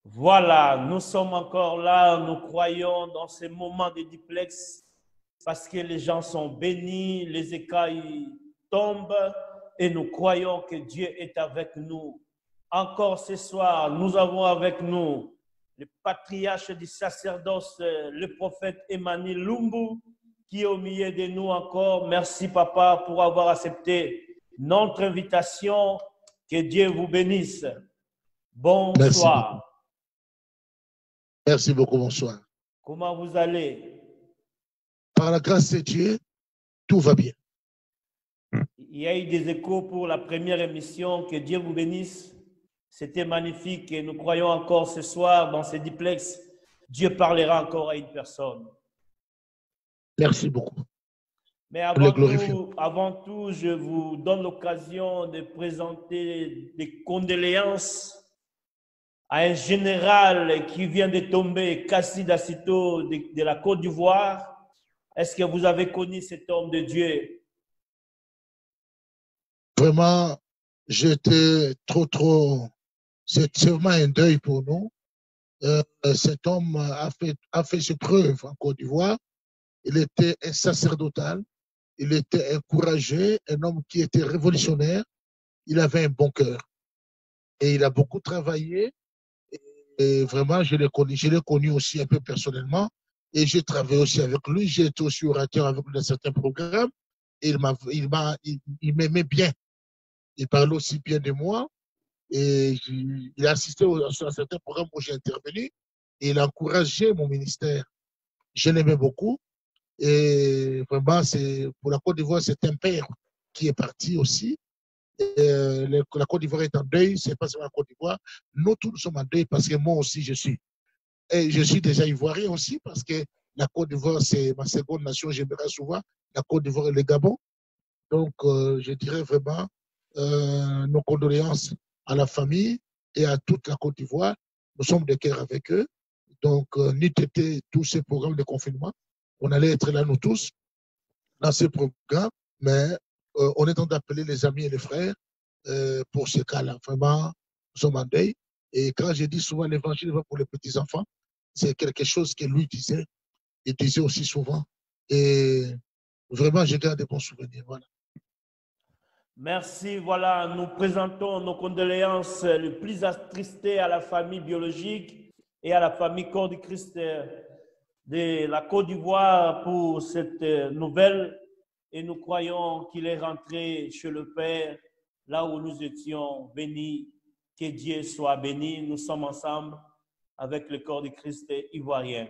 Voilà, nous sommes encore là, nous croyons dans ces moments de duplex parce que les gens sont bénis, les écailles tombent et nous croyons que Dieu est avec nous. Encore ce soir, nous avons avec nous le patriarche du sacerdoce, le prophète Emmanuel Lumbu, qui est au milieu de nous encore. Merci papa pour avoir accepté notre invitation. Que Dieu vous bénisse. Bonsoir. Merci beaucoup, bonsoir. Comment vous allez? Par la grâce de Dieu, tout va bien. Il y a eu des échos pour la première émission. Que Dieu vous bénisse. C'était magnifique et nous croyons encore ce soir dans ces duplex. Dieu parlera encore à une personne. Merci beaucoup. Mais avant tout, je vous donne l'occasion de présenter des condoléances à un général qui vient de tomber, Kassi Dassito, de la Côte d'Ivoire. Est-ce que vous avez connu cet homme de Dieu? Vraiment, j'étais trop... C'est vraiment un deuil pour nous. Cet homme a fait ses preuves en Côte d'Ivoire. Il était un sacerdotal. Il était un courageux, un homme qui était révolutionnaire. Il avait un bon cœur. Et il a beaucoup travaillé. Et vraiment, je l'ai connu aussi un peu personnellement. Et j'ai travaillé aussi avec lui. J'ai été aussi orateur avec lui dans certains programmes. Et il m'aimait bien. Il parlait aussi bien de moi. Et il a assisté à certains programmes où j'ai intervenu. Et il a encouragé mon ministère. Je l'aimais beaucoup. Et vraiment, pour la Côte d'Ivoire, c'est un père qui est parti aussi. La Côte d'Ivoire est en deuil, c'est pas seulement la Côte d'Ivoire. Nous tous nous sommes en deuil parce que moi aussi je suis. Et je suis déjà ivoirien aussi parce que la Côte d'Ivoire, c'est ma seconde nation, j'aimerais souvent, la Côte d'Ivoire et le Gabon. Donc, je dirais vraiment nos condoléances à la famille et à toute la Côte d'Ivoire. Nous sommes de cœur avec eux. Donc, n'eût été tous ces programmes de confinement, on allait être là nous tous dans ces programmes, mais on est en train d'appeler les amis et les frères pour ce cas-là. Vraiment, nous sommes en deuil. Et quand je dis souvent l'évangile va pour les petits-enfants, c'est quelque chose que lui disait. Il disait aussi souvent. Et vraiment, je garde de bons souvenirs. Voilà. Merci. Voilà, nous présentons nos condoléances les plus attristées à la famille biologique et à la famille Corps du Christ de la Côte d'Ivoire pour cette nouvelle. Et nous croyons qu'il est rentré chez le Père, là où nous étions bénis. Que Dieu soit béni. Nous sommes ensemble avec le Corps du Christ ivoirien.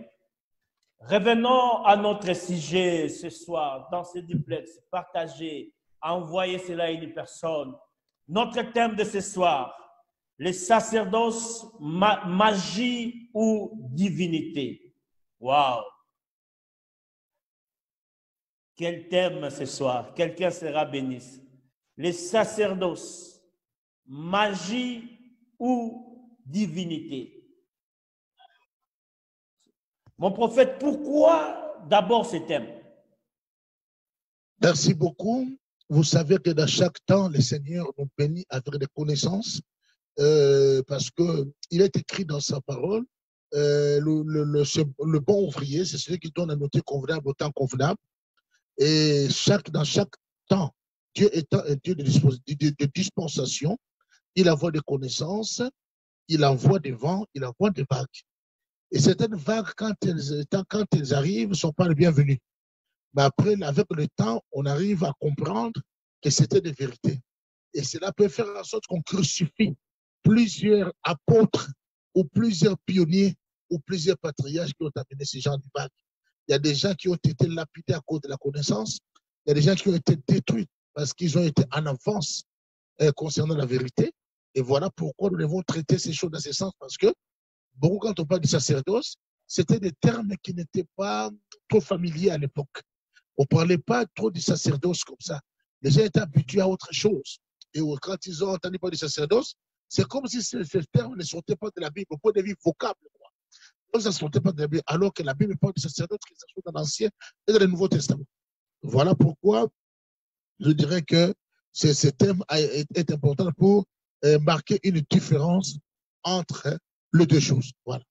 Revenons à notre sujet ce soir, dans ce duplex, partagez, envoyez cela à une personne. Notre thème de ce soir, le sacerdoce, magie ou divinité. Wow! Quel thème ce soir? Quelqu'un sera béni. Le sacerdoce, magie ou divinité. Mon prophète, pourquoi d'abord ce thème? Merci beaucoup. Vous savez que dans chaque temps, le Seigneur nous bénit avec des connaissances parce qu'il est écrit dans sa parole, le bon ouvrier, c'est celui qui donne un outil convenable au temps convenable. Et dans chaque temps, Dieu étant un Dieu de dispensation, il envoie des connaissances, il envoie des vents, il envoie des vagues. Et certaines vagues, quand elles arrivent, ne sont pas les bienvenues. Mais après, avec le temps, on arrive à comprendre que c'était des vérités. Et cela peut faire en sorte qu'on crucifie plusieurs apôtres ou plusieurs pionniers ou plusieurs patriarches qui ont amené ces gens du vagues. Il y a des gens qui ont été lapidés à cause de la connaissance. Il y a des gens qui ont été détruits parce qu'ils ont été en avance concernant la vérité. Et voilà pourquoi nous devons traiter ces choses dans ce sens. Parce que, beaucoup, quand on parle du sacerdoce, c'était des termes qui n'étaient pas trop familiers à l'époque. On ne parlait pas trop du sacerdoce comme ça. Les gens étaient habitués à autre chose. Et quand ils ont entendu parler du sacerdoce, c'est comme si ce terme ne sortait pas de la Bible, au point de vue vocable. Donc, ça ne sortait pas de la Bible, alors que la Bible parle du sacerdoce qui s'ajoute dans l'Ancien et dans le Nouveau Testament. Voilà pourquoi je dirais que ce thème est important pour marquer une différence entre les deux choses. Voilà.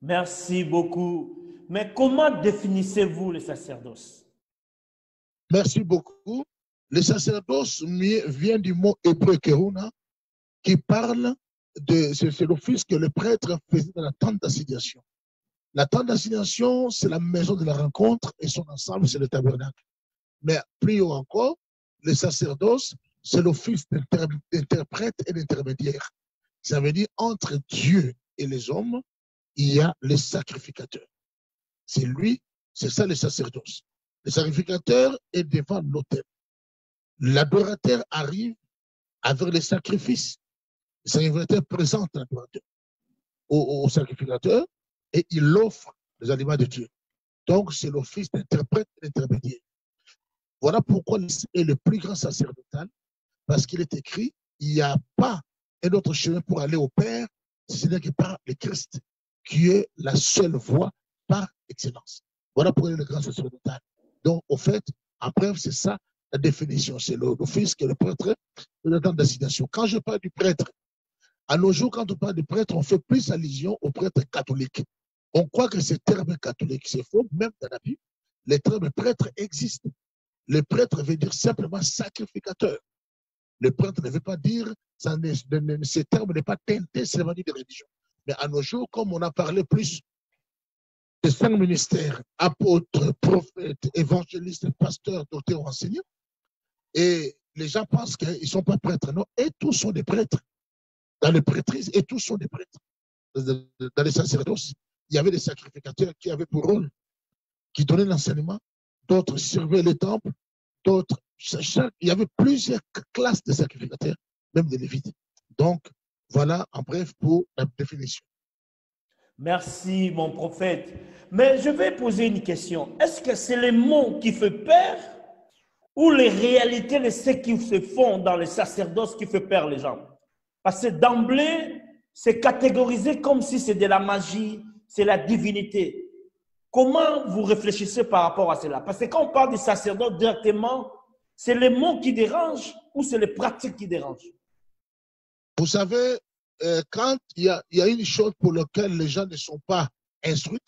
Merci beaucoup. Mais comment définissez-vous le sacerdoce? Merci beaucoup. Le sacerdoce vient du mot hébreu keruna, qui parle de, c'est l'office que le prêtre faisait dans la tente d'assignation. La tente d'assignation, c'est la maison de la rencontre et son ensemble, c'est le tabernacle. Mais plus haut encore, le sacerdoce, c'est l'office d'interprète et d'intermédiaire. Ça veut dire entre Dieu et les hommes, il y a le sacrificateur. C'est lui, c'est ça le sacerdoce. Le sacrificateur est devant l'autel. L'adorateur arrive avec les sacrifices. Le sacrificateur présente l'adorateur au sacrificateur et il offre les aliments de Dieu. Donc, c'est l'office d'interprète et d'intermédiaire. Voilà pourquoi il est le plus grand sacerdotal, parce qu'il est écrit, il n'y a pas un autre chemin pour aller au Père, si ce n'est que par le Christ, qui est la seule voie par excellence. Voilà pourquoi il est le grand sacerdotal. Donc, au fait, en bref, c'est ça la définition. C'est l'office que le prêtre est le temps d'assignation. Quand je parle du prêtre, à nos jours, quand on parle de prêtre, on fait plus allusion au prêtre catholique. On croit que ce terme catholique, c'est faux, même dans la Bible, le terme prêtre existe. Le prêtre veut dire simplement sacrificateur. Le prêtre ne veut pas dire, ce terme n'est pas teinté seulement de religion. Mais à nos jours, comme on a parlé plus de 5 ministères, apôtres, prophètes, évangélistes, pasteurs, docteurs, enseignants, et les gens pensent qu'ils ne sont pas prêtres. Non, et tous sont des prêtres. Dans les prêtrises, et tous sont des prêtres. Dans les sacerdoces, il y avait des sacrificateurs qui avaient pour rôle, qui donnaient l'enseignement, d'autres servaient les temples, d'autres, il y avait plusieurs classes de sacrificateurs, même des lévites. Donc, voilà en bref pour la définition. Merci, mon prophète. Mais je vais poser une question. Est-ce que c'est les mots qui font peur ou les réalités de ce qui se font dans les sacerdoces qui fait peur les gens? Parce que d'emblée, c'est catégorisé comme si c'est de la magie, c'est la divinité. Comment vous réfléchissez par rapport à cela? Parce que quand on parle du sacerdoce directement, c'est les mots qui dérangent ou c'est les pratiques qui dérangent? Vous savez, quand il y a une chose pour laquelle les gens ne sont pas instruits,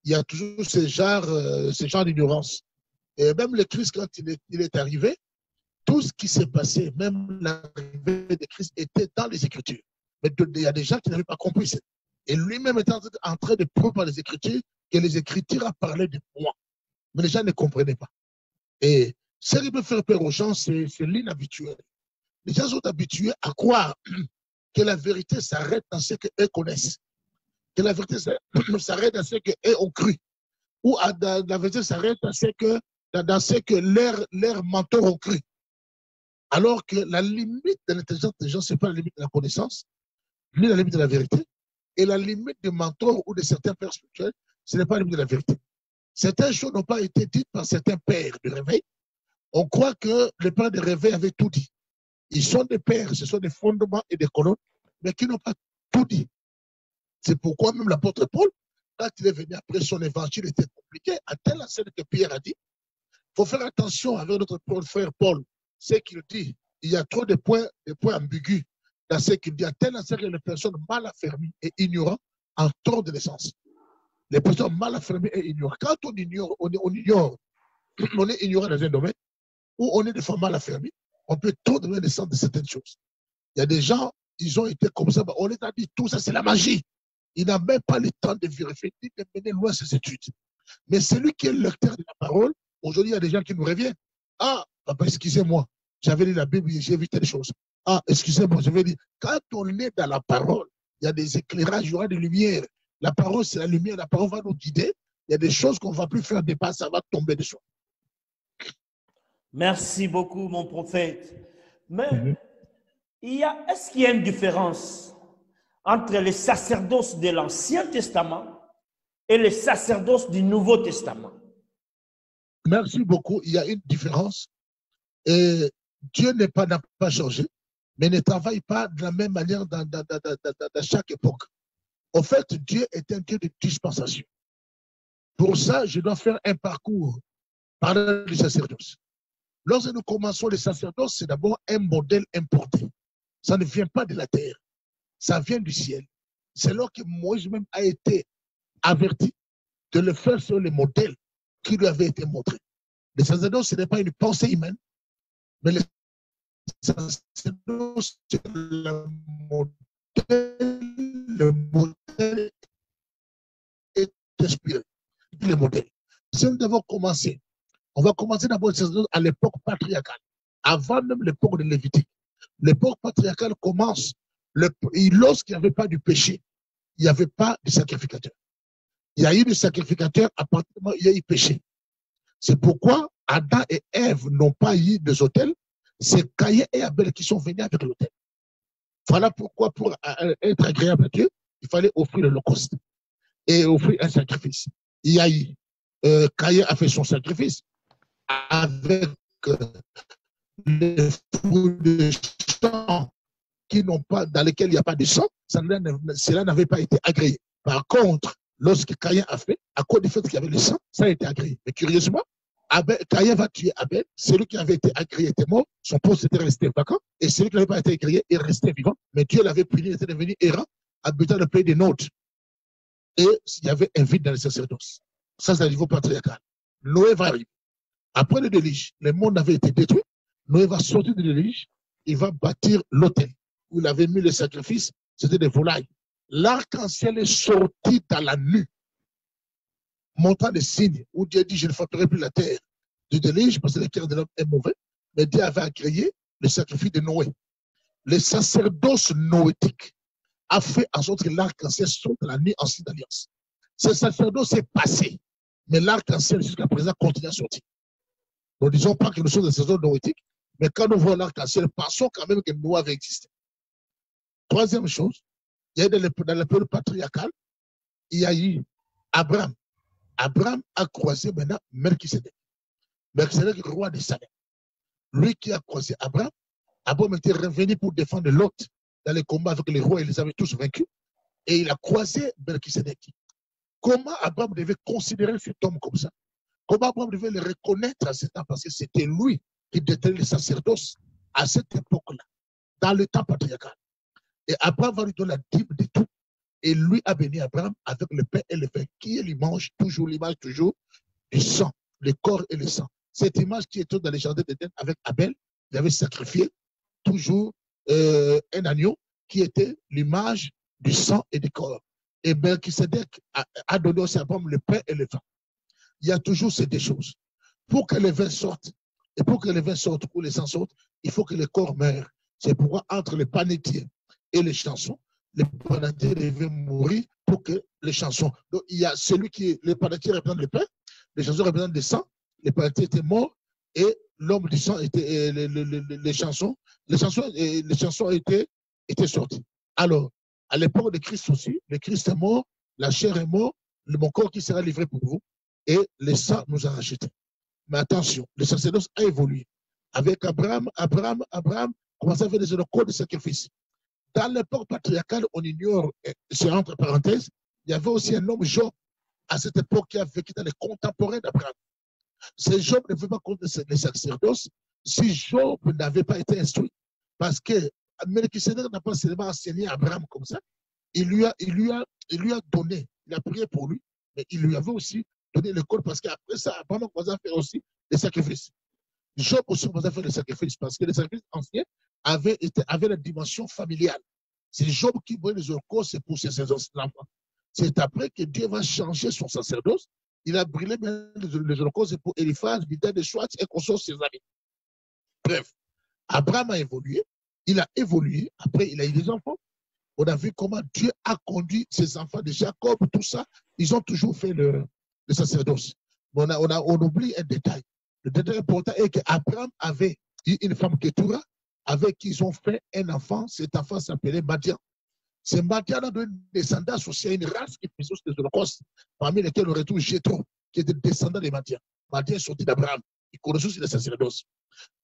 il y a toujours ce genre d'ignorance. Et même le Christ, quand il est arrivé, tout ce qui s'est passé, même l'arrivée de Christ, était dans les Écritures. Mais il y a des gens qui n'avaient pas compris ça. Et lui-même était en train de prouver par les Écritures que les Écritures a parlé de moi. Mais les gens ne comprenaient pas. Et ce qui peut faire peur aux gens, c'est l'inhabituel. Les gens sont habitués à croire que la vérité s'arrête dans ce qu'eux connaissent. Que la vérité s'arrête dans ce qu'eux ont cru. Ou la vérité s'arrête dans ce que leurs mentors ont cru. Alors que la limite de l'intelligence des gens, ce n'est pas la limite de la connaissance, ni la limite de la vérité. Et la limite des mentors ou de certains pères spirituels, ce n'est pas la limite de la vérité. Certaines choses n'ont pas été dites par certains pères de réveil. On croit que les pères de réveil avaient tout dit. Ils sont des pères, ce sont des fondements et des colonnes, mais qui n'ont pas tout dit. C'est pourquoi même l'apôtre Paul, quand il est venu après son évangile, était compliqué, à telle enseigne que Pierre a dit, il faut faire attention avec notre frère Paul. Ce qu'il dit, il y a trop de points ambigus dans ce qu'il dit. À telle enseigne que les personnes mal affermies et ignorantes en tort de l'essence. Les personnes mal affermies et ignorantes. Quand on ignore, on est ignorant dans un domaine, ou on est des fois mal affermis, on peut trop donner le sens de certaines choses. Il y a des gens, ils ont été comme ça, on les a dit tout ça, c'est la magie. Il n'a même pas le temps de vérifier, ni de mener loin ses études. Mais celui qui est le lecteur de la parole, aujourd'hui, il y a des gens qui nous reviennent. Ah, papa, excusez-moi, j'avais lu la Bible et j'ai vu telle chose. Ah, excusez-moi, je vais dire, quand on est dans la parole, il y a des éclairages, il y aura des lumières. La parole, c'est la lumière, la parole va nous guider. Il y a des choses qu'on ne va plus faire des pas, ça va tomber dessus. Merci beaucoup, mon prophète. Mais est-ce qu'il y a une différence entre les sacerdoces de l'Ancien Testament et les sacerdoces du Nouveau Testament? Merci beaucoup. Il y a une différence. Et Dieu n'a pas changé, mais ne travaille pas de la même manière dans chaque époque. En fait, Dieu est un Dieu de dispensation. Pour ça, je dois faire un parcours par le sacerdoce. Lorsque nous commençons le sacerdoce, c'est d'abord un modèle importé. Ça ne vient pas de la terre, ça vient du ciel. C'est là que Moïse même a été averti de le faire sur le modèle qui lui avait été montré. Le sacerdoce, ce n'est pas une pensée humaine, mais le sacerdoce, c'est le modèle est inspiré. Le modèle. Si nous devons commencer, on va commencer d'abord le sacerdoce à l'époque patriarcale, avant même l'époque de Lévitique. L'époque patriarcale commence lorsqu'il n'y avait pas du péché, il n'y avait pas de sacrificateur. Il y a eu des sacrificateurs à partir du moment où il y a eu péché. C'est pourquoi Adam et Ève n'ont pas eu des autels. C'est Caïn et Abel qui sont venus avec l'autel. Voilà pourquoi, pour être agréable à Dieu, il fallait offrir l'holocauste et offrir un sacrifice. Il y a eu, Caïn a fait son sacrifice avec les fruits de champ dans lesquels il n'y a pas de sang. Cela n'avait pas été agréé. Par contre, lorsque Caïn a fait, à cause du fait qu'il y avait le sang, ça a été agréé. Mais curieusement, Caïn va tuer Abel. Celui qui avait été agréé était mort. Son poste était resté vacant. Et celui qui n'avait pas été agréé est resté vivant. Mais Dieu l'avait puni, il était devenu errant, habitant le pays des nôtres. Et il y avait un vide dans le sacerdoce. Ça, c'est le niveau patriarcal. Noé va arriver. Après le déluge, le monde avait été détruit. Noé va sortir du déluge. Il va bâtir l'autel où il avait mis le sacrifice. C'était des volailles. L'arc-en-ciel est sorti dans la nuit, montrant des signes où Dieu dit: je ne frapperai plus la terre du déluge parce que le cœur de l'homme est mauvais. Mais Dieu avait créé le sacrifice de Noé. Le sacerdoce noétique a fait en sorte que l'arc-en-ciel sorte dans la nuit en signe d'alliance. Ce sacerdoce est passé, mais l'arc-en-ciel jusqu'à présent continue à sortir. Nous ne disons pas que nous sommes des sacerdoces noétiques, mais quand nous voyons l'arc-en-ciel, pensons quand même que Noé avait existé. Troisième chose, il y a dans la période patriarcale, il y a eu Abraham. Abraham a croisé maintenant Melchisedec. Melchisedec, roi de Salem. Lui qui a croisé Abraham, Abraham était revenu pour défendre Lot dans les combats avec les rois, il les avait tous vaincus. Et il a croisé Melchisedec. Comment Abraham devait considérer cet homme comme ça? Comment Abraham devait le reconnaître à cet temps? Parce que c'était lui qui détenait le sacerdoce à cette époque-là, dans le temps patriarcal. Et Abraham va lui donner la dîme de tout. Et lui a béni Abraham avec le pain et le vin, qui est l'image toujours du sang, le corps et le sang. Cette image qui est dans les jardins d'Éden avec Abel, il avait sacrifié toujours un agneau qui était l'image du sang et du corps. Et Melchisedec a donné aussi à Abraham le pain et le vin. Il y a toujours ces deux choses. Pour que le vin sorte, et pour que le vin sorte ou le sang sorte, il faut que le corps meure. C'est pourquoi entre les panetiers et les chansons, les panetiers devaient mourir pour que les chansons. Donc il y a celui qui, les panetiers représentent le pain, les chansons représentent le sang, les panetiers étaient morts et l'homme du sang était, les chansons étaient sorties. Alors, à l'époque de Christ aussi, le Christ est mort, la chair est morte, mon corps qui sera livré pour vous, et le sang nous a rachetés. Mais attention, le sacerdoce a évolué. Avec Abraham commençait à faire des codes de sacrifice. Dans l'époque patriarcale, on ignore, c'est entre parenthèses, il y avait aussi un homme Job à cette époque qui a vécu dans les contemporains d'Abraham. C'est Job ne veut pas contre les sacerdoces si Job n'avait pas été instruit. Parce que Melchisedec n'a pas seulement enseigné à Abraham comme ça, il lui a donné, il a prié pour lui, mais il lui avait aussi donné le code parce qu'après ça, Abraham commençait à faire aussi des sacrifices. Job aussi commençait à faire des sacrifices parce que les sacrifices anciens avaient la dimension familiale. C'est Job qui voyait les holocaustes pour ses enfants. C'est après que Dieu va changer son sacerdoce. Il a brûlé les holocaustes pour Eliphaz, Bildad de Schwartz et consorts ses amis. Bref, Abraham a évolué. Il a évolué. Après, il a eu des enfants. On a vu comment Dieu a conduit ses enfants de Jacob, tout ça. Ils ont toujours fait le sacerdoce. Mais on oublie un détail. Le détail important est qu'Abraham avait eu une femme Ketura avec qui ils ont fait un enfant. Cet enfant s'appelait Madian. C'est Madian a donné descendance aussi à une race qui faisait des holocaustes, parmi lesquels on retrouve Jéthro, qui était descendant de Madian. Madian est sorti d'Abraham. Il connaissait aussi le sacerdoce.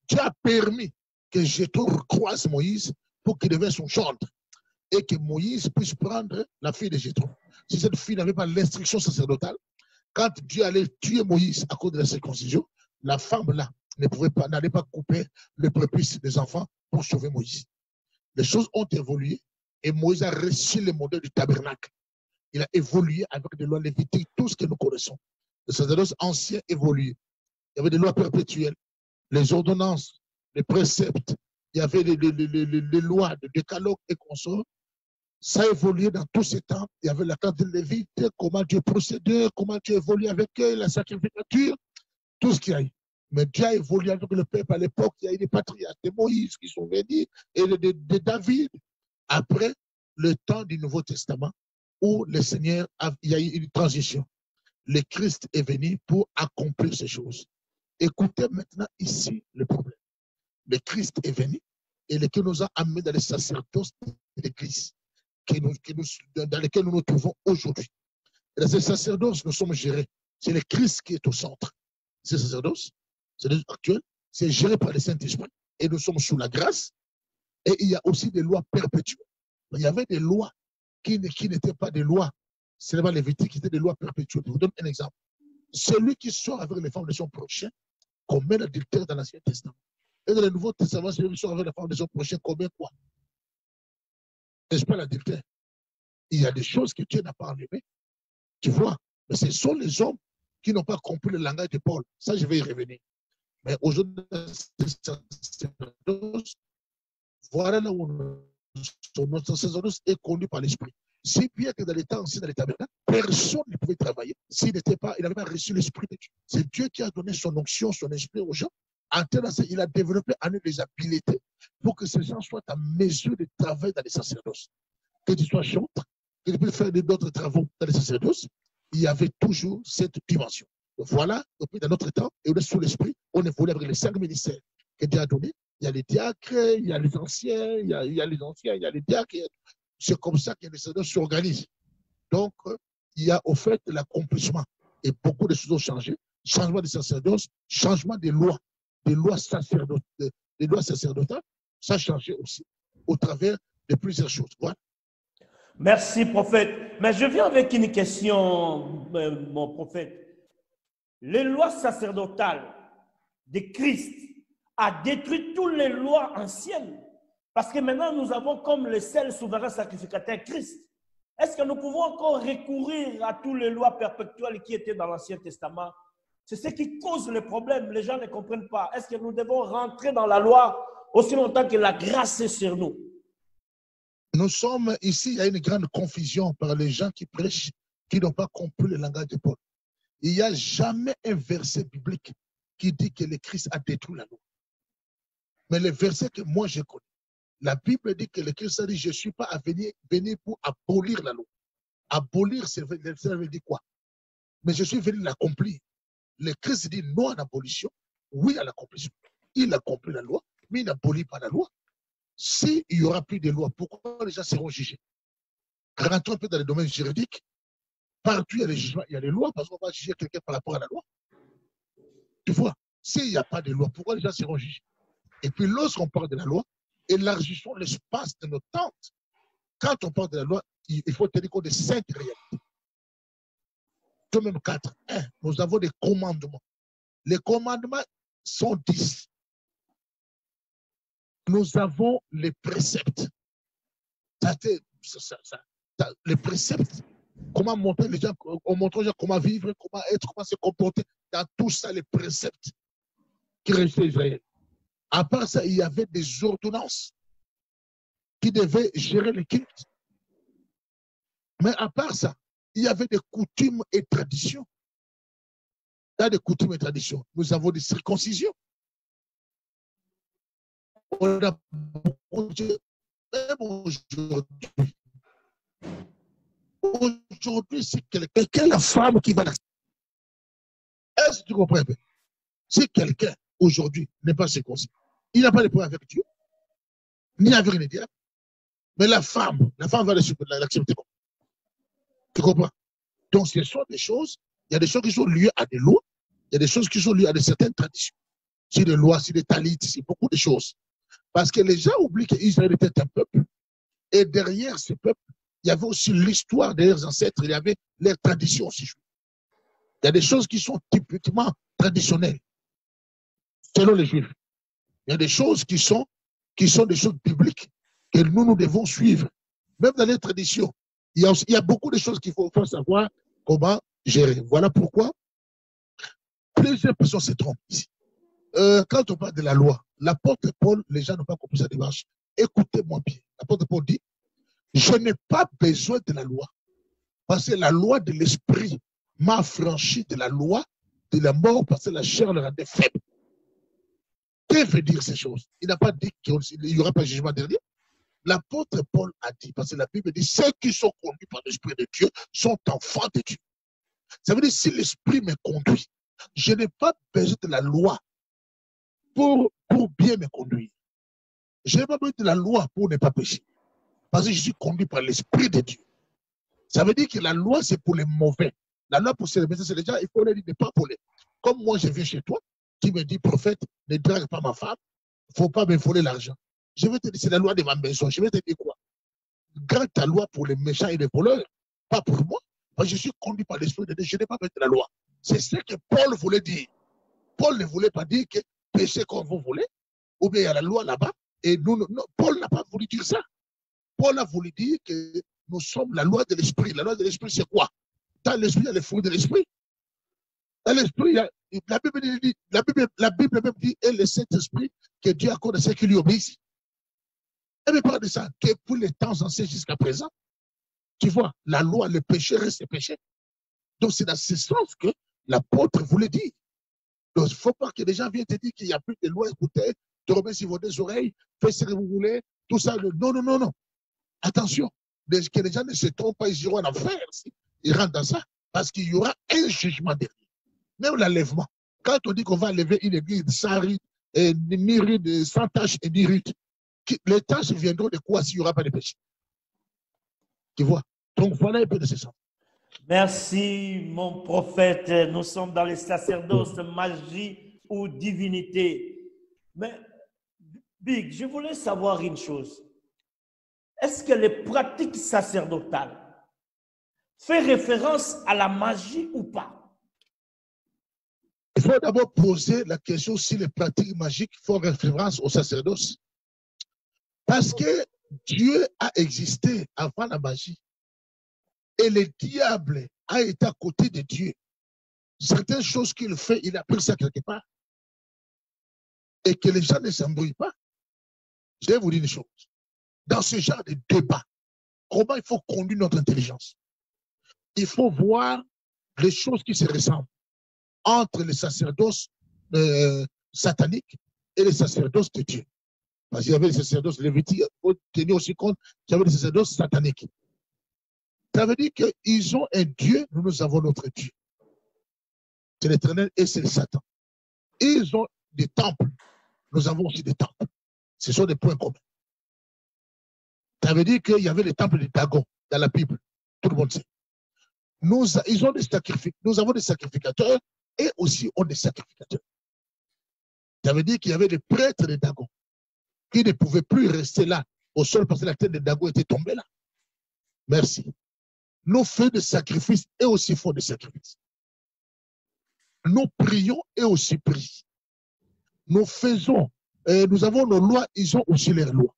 Dieu a permis que Jéthro croise Moïse pour qu'il devienne son chantre et que Moïse puisse prendre la fille de Jéthro. Si cette fille n'avait pas l'instruction sacerdotale, quand Dieu allait tuer Moïse à cause de la circoncision, la femme là n'allait pas couper le prépuce des enfants pour sauver Moïse. Les choses ont évolué Et Moïse a reçu le modèle du tabernacle. Il a évolué avec des lois lévitiques, tout ce que nous connaissons. Le sacerdoce ancien évoluait. Il y avait des lois perpétuelles, les ordonnances, les préceptes, il y avait les lois de décalogue et consorts. Ça a évolué dans tous ces temps. Il y avait la carte de Lévite, comment Dieu procédait, comment Dieu évoluait avec eux, la sacrificature, tout ce qu'il y a eu. Mais Dieu a évolué avec le peuple à l'époque. Il y a eu des patriarches, de Moïse qui sont venus et de David. Après le temps du Nouveau Testament, où le Seigneur, il y a eu une transition. Le Christ est venu pour accomplir ces choses. Écoutez maintenant ici le problème. Le Christ est venu et qui nous a amenés dans les sacerdoces de l'Église dans lesquels nous nous trouvons aujourd'hui. Dans ces sacerdoces, nous sommes gérés. C'est le Christ qui est au centre. Ces sacerdoces, c'est actuel, c'est géré par le Saint-Esprit. Et nous sommes sous la grâce. Et il y a aussi des lois perpétuelles. Il y avait des lois qui n'étaient pas des lois seulement lévitiques, qui étaient des lois perpétuelles. Je vous donne un exemple. Celui qui sort avec les femmes de son prochain commet l'adultère dans l'Ancien Testament. Et dans le Nouveau Testament, celui qui sort avec les femmes de son prochain commet quoi? N'est-ce pas l'adultère? Il y a des choses que Dieu n'a pas enlevées. Tu vois? Mais ce sont les hommes qui n'ont pas compris le langage de Paul. Ça, je vais y revenir. Mais aujourd'hui, voilà là où notre sacerdoce est conduit par l'Esprit. Si bien que dans les temps anciens, dans les tabernacles, personne ne pouvait travailler s'il n'avait pas reçu l'Esprit de Dieu. C'est Dieu qui a donné son onction, son esprit aux gens. En tel sens, il a développé en eux des habiletés pour que ces gens soient en mesure de travailler dans les sacerdoces. Que tu sois chantre, que tu puisses faire d'autres travaux dans les sacerdoces, il y avait toujours cette dimension. Voilà, depuis dans notre temps, et on est sous l'Esprit, on évolue avec les 5 ministères que Dieu a donnés. Il y a les diacres, il y a les anciens, il y a les anciens, il y a les diacres. C'est comme ça que les sacerdoces s'organisent. Donc, il y a au fait l'accomplissement. Et beaucoup de choses ont changé. Changement des sacerdoces, changement des lois sacerdotales, ça a changé aussi au travers de plusieurs choses. Voilà. Merci, prophète. Mais je viens avec une question, mon prophète. Les lois sacerdotales de Christ a détruit toutes les lois anciennes. Parce que maintenant, nous avons comme le seul souverain sacrificateur Christ. Est-ce que nous pouvons encore recourir à toutes les lois perpétuelles qui étaient dans l'Ancien Testament? C'est ce qui cause le problème. Les gens ne comprennent pas. Est-ce que nous devons rentrer dans la loi aussi longtemps que la grâce est sur nous? Nous sommes ici, il y a une grande confusion par les gens qui prêchent, qui n'ont pas compris le langage de Paul. Il n'y a jamais un verset biblique qui dit que le Christ a détruit la loi. Mais le verset que moi je connais, la Bible dit que le Christ a dit, je ne suis pas venu pour abolir la loi. Abolir, ça veut dire quoi? Mais je suis venu l'accomplir. Le Christ dit non à l'abolition, oui à l'accomplissement. Il accomplit la loi, mais il n'abolit pas la loi. S'il n'y aura plus de loi, pourquoi les gens seront jugés? Rentrons un peu dans le domaine juridique. Partout, il y a les jugements, il y a les lois, parce qu'on va juger quelqu'un par rapport à la loi. Tu vois, s'il n'y a pas de loi, pourquoi les gens seront jugés? Et puis, lorsqu'on parle de la loi, élargissons l'espace de nos tentes. Quand on parle de la loi, il faut tenir compte de 5 réalités. Tout même 4. 1, nous avons des commandements. Les commandements sont 10. Nous avons les préceptes. Les préceptes, comment montrer les gens, on montre aux gens comment vivre, comment être, comment se comporter. Dans tout ça, les préceptes qui régissent Israël. À part ça, il y avait des ordonnances qui devaient gérer les cultes. Mais à part ça, il y avait des coutumes et traditions. Il y a des coutumes et traditions. Nous avons des circoncisions. On a beaucoup de... Même aujourd'hui, c'est quelqu'un, la femme qui va l'accepter. Est-ce que tu comprends? Si quelqu'un, aujourd'hui, n'est pas circoncis, il n'a pas de problème avec Dieu, ni avec les diables, mais la femme va l'accepter. Tu comprends? Donc, ce sont des choses, il y a des choses qui sont liées à des lois, il y a des choses qui sont liées à de certaines traditions. C'est des lois, c'est des talites, c'est beaucoup de choses. Parce que les gens oublient qu'Israël était un peuple. Et derrière ce peuple, il y avait aussi l'histoire de leurs ancêtres, il y avait leurs traditions aussi. Il y a des choses qui sont typiquement traditionnelles, selon les Juifs. Il y a des choses qui sont des choses bibliques que nous devons suivre. Même dans les traditions, il y a beaucoup de choses qu'il faut savoir comment gérer. Voilà pourquoi plusieurs personnes se trompent ici. Quand on parle de la loi, l'apôtre Paul, les gens n'ont pas compris sa démarche. Écoutez-moi bien. L'apôtre Paul dit, je n'ai pas besoin de la loi. Parce que la loi de l'esprit m'a affranchi de la loi de la mort parce que la chair le rendait faible. Que veut dire ces choses? Il n'a pas dit qu'il n'y aura pas de jugement dernier. L'apôtre Paul a dit, parce que la Bible dit, ceux qui sont conduits par l'Esprit de Dieu sont enfants de Dieu. Ça veut dire, si l'Esprit me conduit, je n'ai pas besoin de la loi pour bien me conduire. Je n'ai pas besoin de la loi pour ne pas pécher. Parce que je suis conduit par l'Esprit de Dieu. Ça veut dire que la loi, c'est pour les mauvais. La loi pour les mauvais, c'est les gens, il faut leur dire de ne pas voler. Comme moi, je viens chez toi, qui me dit, prophète, ne drague pas ma femme, il ne faut pas me voler l'argent. Je vais te dire, c'est la loi de ma maison. Je vais te dire quoi? Garde ta loi pour les méchants et les voleurs, pas pour moi. Parce que je suis conduit par l'Esprit de Dieu, je n'ai pas besoin de la loi. C'est ce que Paul voulait dire. Paul ne voulait pas dire que péché qu'on va voler, ou bien il y a la loi là-bas. Et nous, Paul n'a pas voulu dire ça. Paul a voulu dire que nous sommes la loi de l'esprit. La loi de l'esprit, c'est quoi? Dans l'esprit, il y a les fruits de l'esprit. Dans l'esprit, la Bible même dit, et le Saint-Esprit, que Dieu accorde à ceux qui lui obéissent. Elle me parle de ça, que pour les temps anciens jusqu'à présent, tu vois, la loi, le péché reste péché. Donc, c'est dans ce sens que l'apôtre voulait dire. Donc, il ne faut pas que les gens viennent te dire qu'il n'y a plus de loi, écoutez, te remettre sur vos deux oreilles, faites ce que vous voulez, tout ça. Non, non, non, non. Attention, que les gens ne se trompent pas, ils iront en enfer. Ils rentrent dans ça, parce qu'il y aura un jugement dernier. Même l'enlèvement. Quand on dit qu'on va enlever une église sans rite, ni rite, sans tâche et ni rite, les tâches viendront de quoi s'il n'y aura pas de péché? Tu vois? Donc voilà un peu de ce sens. Merci, mon prophète. Nous sommes dans les sacerdoces, magie ou divinité. Mais, Big, je voulais savoir une chose. Est-ce que les pratiques sacerdotales font référence à la magie ou pas? Il faut d'abord poser la question si les pratiques magiques font référence au sacerdoce. Parce que Dieu a existé avant la magie. Et le diable a été à côté de Dieu. Certaines choses qu'il fait, il a pris ça quelque part. Et que les gens ne s'embrouillent pas. Je vais vous dire une chose. Dans ce genre de débat, comment il faut conduire notre intelligence? Il faut voir les choses qui se ressemblent entre les sacerdoces sataniques et les sacerdoces de Dieu. Parce qu'il y avait les sacerdoces lévitiques, il faut tenir aussi compte qu'il y avait les sacerdoces sataniques. Ça veut dire qu'ils ont un Dieu, nous avons notre Dieu. C'est l'Éternel et c'est le Satan. Ils ont des temples, nous avons aussi des temples. Ce sont des points communs. Ça veut dire qu'il y avait les temples de Dagon dans la Bible. Tout le monde sait. Ils ont des sacrificateurs, nous avons des sacrificateurs et aussi ont des sacrificateurs. Ça veut dire qu'il y avait des prêtres de Dagon qui ne pouvaient plus rester là au sol parce que la tête de Dagon était tombée là. Merci. Nous faisons des sacrifices et aussi font des sacrifices. Nous prions et aussi prient. Nous faisons, nous avons nos lois, ils ont aussi leurs lois.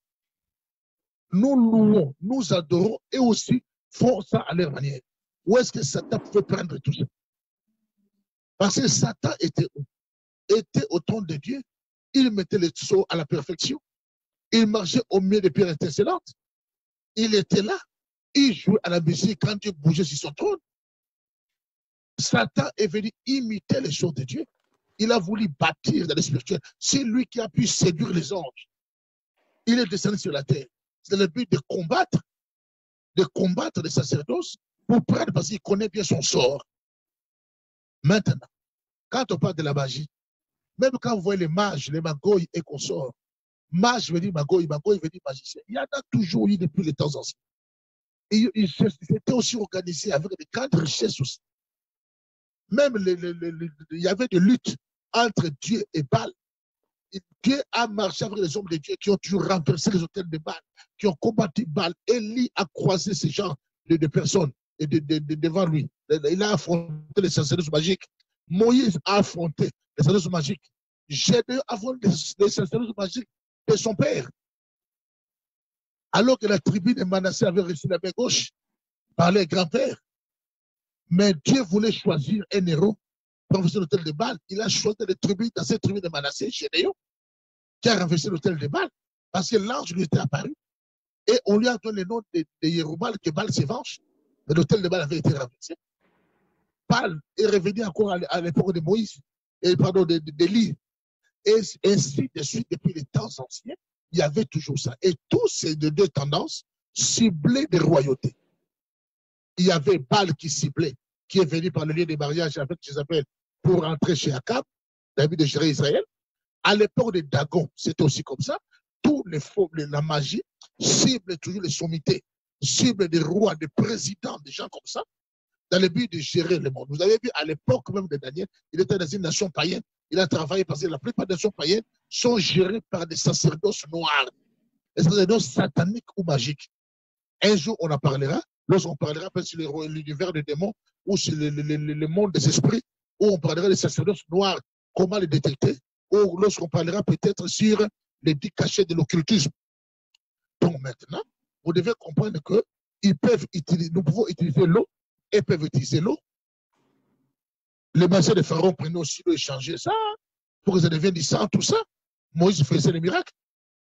Nous louons, nous adorons et aussi font ça à leur manière. Où est-ce que Satan pouvait prendre tout ça? Parce que Satan était au trône de Dieu. Il mettait les sceaux à la perfection. Il marchait au milieu des pierres étincelantes. Il était là. Il jouait à la musique quand Dieu bougeait sur son trône. Satan est venu imiter les choses de Dieu. Il a voulu bâtir dans le spirituel. C'est lui qui a pu séduire les anges. Il est descendu sur la terre. C'est le but de combattre les sacerdoces pour prendre parce qu'il connaît bien son sort. Maintenant, quand on parle de la magie, même quand vous voyez les mages, les magouilles et consorts, mage veut dire magouille, magouille veut dire magicien. Il y en a toujours eu depuis les temps anciens. Et ils étaient aussi organisés avec des grandes richesses aussi. Même il y avait des luttes entre Dieu et Baal. Et Dieu a marché avec les hommes de Dieu qui ont toujours renversé les hôtels de Baal, qui ont combattu Baal. Élie a croisé ces genres de personnes devant lui. Il a affronté les sacerdoces magiques. Moïse a affronté les sacerdoces magiques. Gédéon a affronté les sacerdoces magiques de son père. alors que la tribu de Manassé avait reçu la main gauche par les grands-pères. Mais Dieu voulait choisir un héros pour renverser l'autel de Baal. Il a choisi les tribus, dans cette tribu de Manassé, Gédéon, qui a renversé l'autel de Baal, parce que l'ange lui était apparu. Et on lui a donné le nom de Yérubal, que Baal se venge. Mais l'autel de Baal avait été renversé. Baal est revenu encore à l'époque de Moïse, et pardon, d'Élie. Et ainsi de suite, depuis les temps anciens, il y avait toujours ça. Et tous ces deux tendances ciblaient des royautés. Il y avait Baal qui ciblait, qui est venu par le lien de mariage avec Jézabel pour entrer chez Akab, David de gérer Israël. À l'époque de Dagon, c'était aussi comme ça. Tous les faux, la magie cible toujours les sommités, cible des rois, des présidents, des gens comme ça, dans le but de gérer le monde. Vous avez vu, à l'époque même de Daniel, il était dans une nation païenne. Il a travaillé parce que la plupart des nations païennes sont gérées par des sacerdoces noirs, des sacerdoces sataniques ou magiques. Un jour, on en parlera, lorsqu'on parlera sur l'univers des démons ou sur le monde des esprits, où on parlera des sacerdoces noirs, comment les détecter, ou lorsqu'on parlera peut-être sur les 10 cachets de l'occultisme. Donc maintenant, vous devez comprendre que nous pouvons utiliser l'eau et peuvent utiliser l'eau. Les maçons de Pharaon prenaient aussi l'eau et changeaient ça pour que ça devienne du sang, tout ça. Moïse faisait les miracles.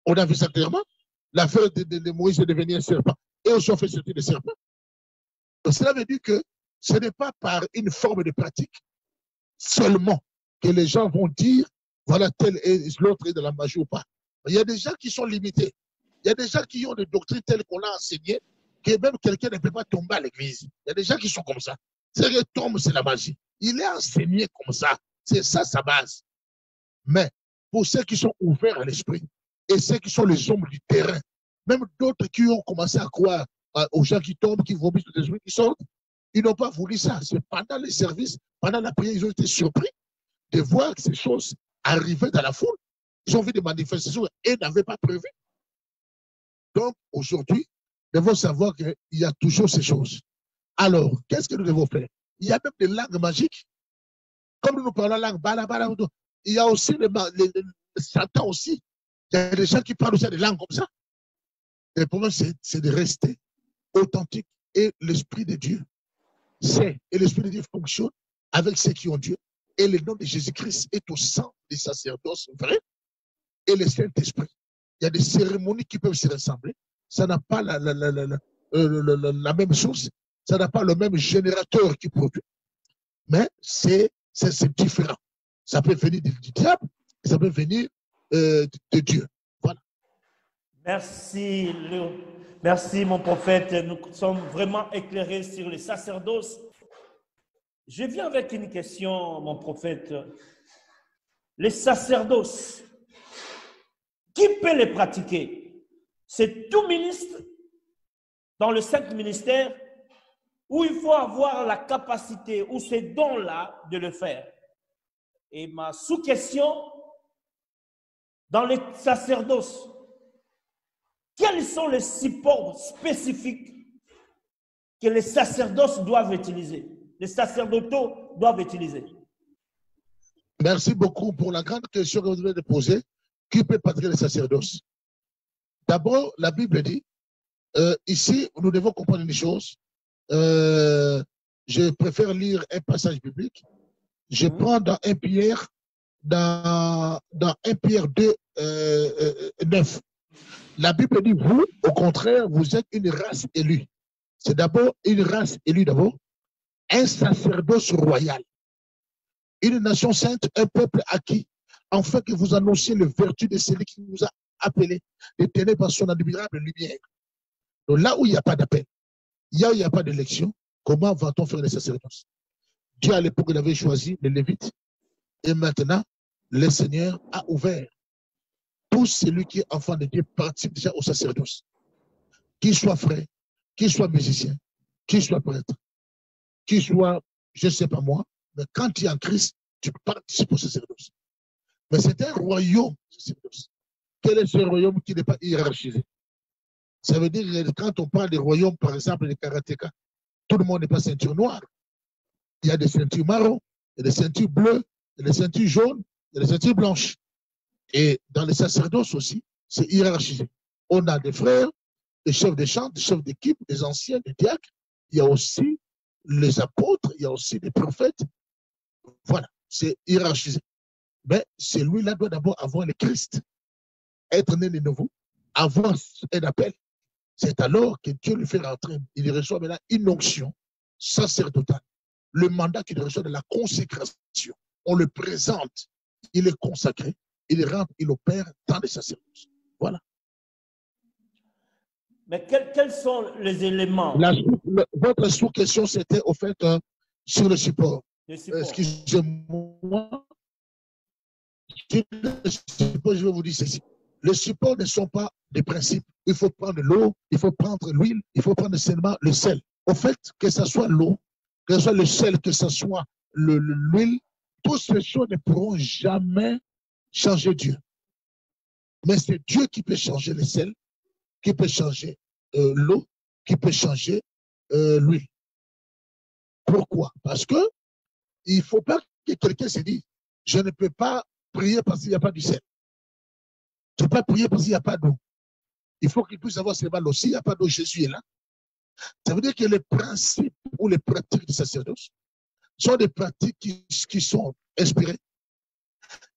On a vu ça clairement. L'affaire de Moïse est devenu un serpent. Et aussi on fait sortir des serpents. Donc cela veut dire que ce n'est pas par une forme de pratique seulement que les gens vont dire voilà, tel est l'autre est de la magie ou pas. Il y a des gens qui sont limités. Il y a des gens qui ont des doctrines telles qu'on a enseignées que même quelqu'un ne peut pas tomber à l'église. Il y a des gens qui sont comme ça. C'est que tombe, c'est la magie. Il est enseigné comme ça. C'est ça sa base. Mais pour ceux qui sont ouverts à l'esprit et ceux qui sont les hommes du terrain, même d'autres qui ont commencé à croire aux gens qui tombent, qui vomissent les esprits, qui sortent, ils n'ont pas voulu ça. C'est pendant les services, pendant la prière, ils ont été surpris de voir que ces choses arrivaient dans la foule. Ils ont vu des manifestations et n'avaient pas prévu. Donc, aujourd'hui, nous devons savoir qu'il y a toujours ces choses. Alors, qu'est-ce que nous devons faire? Il y a même des langues magiques. Comme nous parlons la langue, il y a aussi les Satan aussi. Il y a des gens qui parlent aussi des langues comme ça. Le problème, c'est de rester authentique. Et l'Esprit de Dieu et l'Esprit de Dieu fonctionne avec ceux qui ont Dieu. Et le nom de Jésus-Christ est au sein des sacerdoces vrais et le Saint-Esprit. Il y a des cérémonies qui peuvent se ressembler. Ça n'a pas la même chose. Ça n'a pas le même générateur qui produit. Mais c'est différent. Ça peut venir du diable et ça peut venir de Dieu. Voilà. Merci, merci mon prophète. Nous sommes vraiment éclairés sur les sacerdoces. Je viens avec une question, mon prophète. Les sacerdoces, qui peut les pratiquer? C'est tout ministre dans le 5 ministères où il faut avoir la capacité ou ces dons-là de le faire. Et ma sous-question, dans les sacerdoces, quels sont les supports spécifiques que les sacerdoces doivent utiliser, les sacerdotaux doivent utiliser? Merci beaucoup pour la grande question que vous venez de poser. Qui peut pratiquer les sacerdoces? D'abord, la Bible dit, ici, nous devons comprendre une chose. Je préfère lire un passage biblique. Je prends dans 1 Pierre, dans 1 Pierre 2, 9. La Bible dit, vous, au contraire, vous êtes une race élue. C'est d'abord une race élue d'abord, un sacerdoce royal, une nation sainte, un peuple acquis, afin que vous annonciez les vertus de celui qui nous a appelés, détenus par son admirable lumière. Donc là où il n'y a pas d'appel, là où il n'y a pas d'élection, comment va-t-on faire les sacerdoces? Dieu à l'époque, il avait choisi les Lévites, et maintenant, le Seigneur a ouvert. Tout celui qui est enfant de Dieu participe déjà au sacerdoce. Qu'il soit frère, qu'il soit musicien, qu'il soit prêtre, qu'il soit, je ne sais pas moi, mais quand tu es en Christ, tu participes au sacerdoce. Mais c'est un royaume, sacerdoce. Quel est ce royaume qui n'est pas hiérarchisé? Ça veut dire que quand on parle des royaumes, par exemple, des karatékas, tout le monde n'est pas ceinture noire. Il y a des ceintures marron, il y a des ceintures bleues, il y a des ceintures jaunes, il y a des ceintures blanches. Et dans les sacerdoces aussi, c'est hiérarchisé. On a des frères, les chefs des chants, les chefs d'équipe, les anciens, les diacres. Il y a aussi les apôtres, il y a aussi les prophètes. Voilà, c'est hiérarchisé. Mais celui-là doit d'abord avoir le Christ, être né de nouveau, avoir un appel. C'est alors que Dieu le fait rentrer. Il reçoit maintenant une onction sacerdotale. Le mandat qu'il reçoit de la consécration. On le présente, il est consacré, il rentre, il opère dans les sacerdoces. Voilà. Mais quels sont les éléments? Votre sous-question, c'était au fait sur le support. support. Excusez-moi. Sur le support, je vais vous dire ceci. Les supports ne sont pas des principes. Il faut prendre l'eau, il faut prendre l'huile, il faut prendre seulement le sel. Au fait, que ce soit l'eau, que ce soit le sel, que ce soit l'huile, toutes ces choses ne pourront jamais changer Dieu. Mais c'est Dieu qui peut changer le sel, qui peut changer l'eau, qui peut changer l'huile. Pourquoi? Parce que il ne faut pas que quelqu'un se dise, je ne peux pas prier parce qu'il n'y a pas du sel. Je ne peux pas prier parce qu'il n'y a pas d'eau. Il faut qu'il puisse avoir seulement l'eau. S'il n'y a pas d'eau, Jésus est là. Ça veut dire que les principes ou les pratiques du sacerdoce sont des pratiques qui sont inspirées.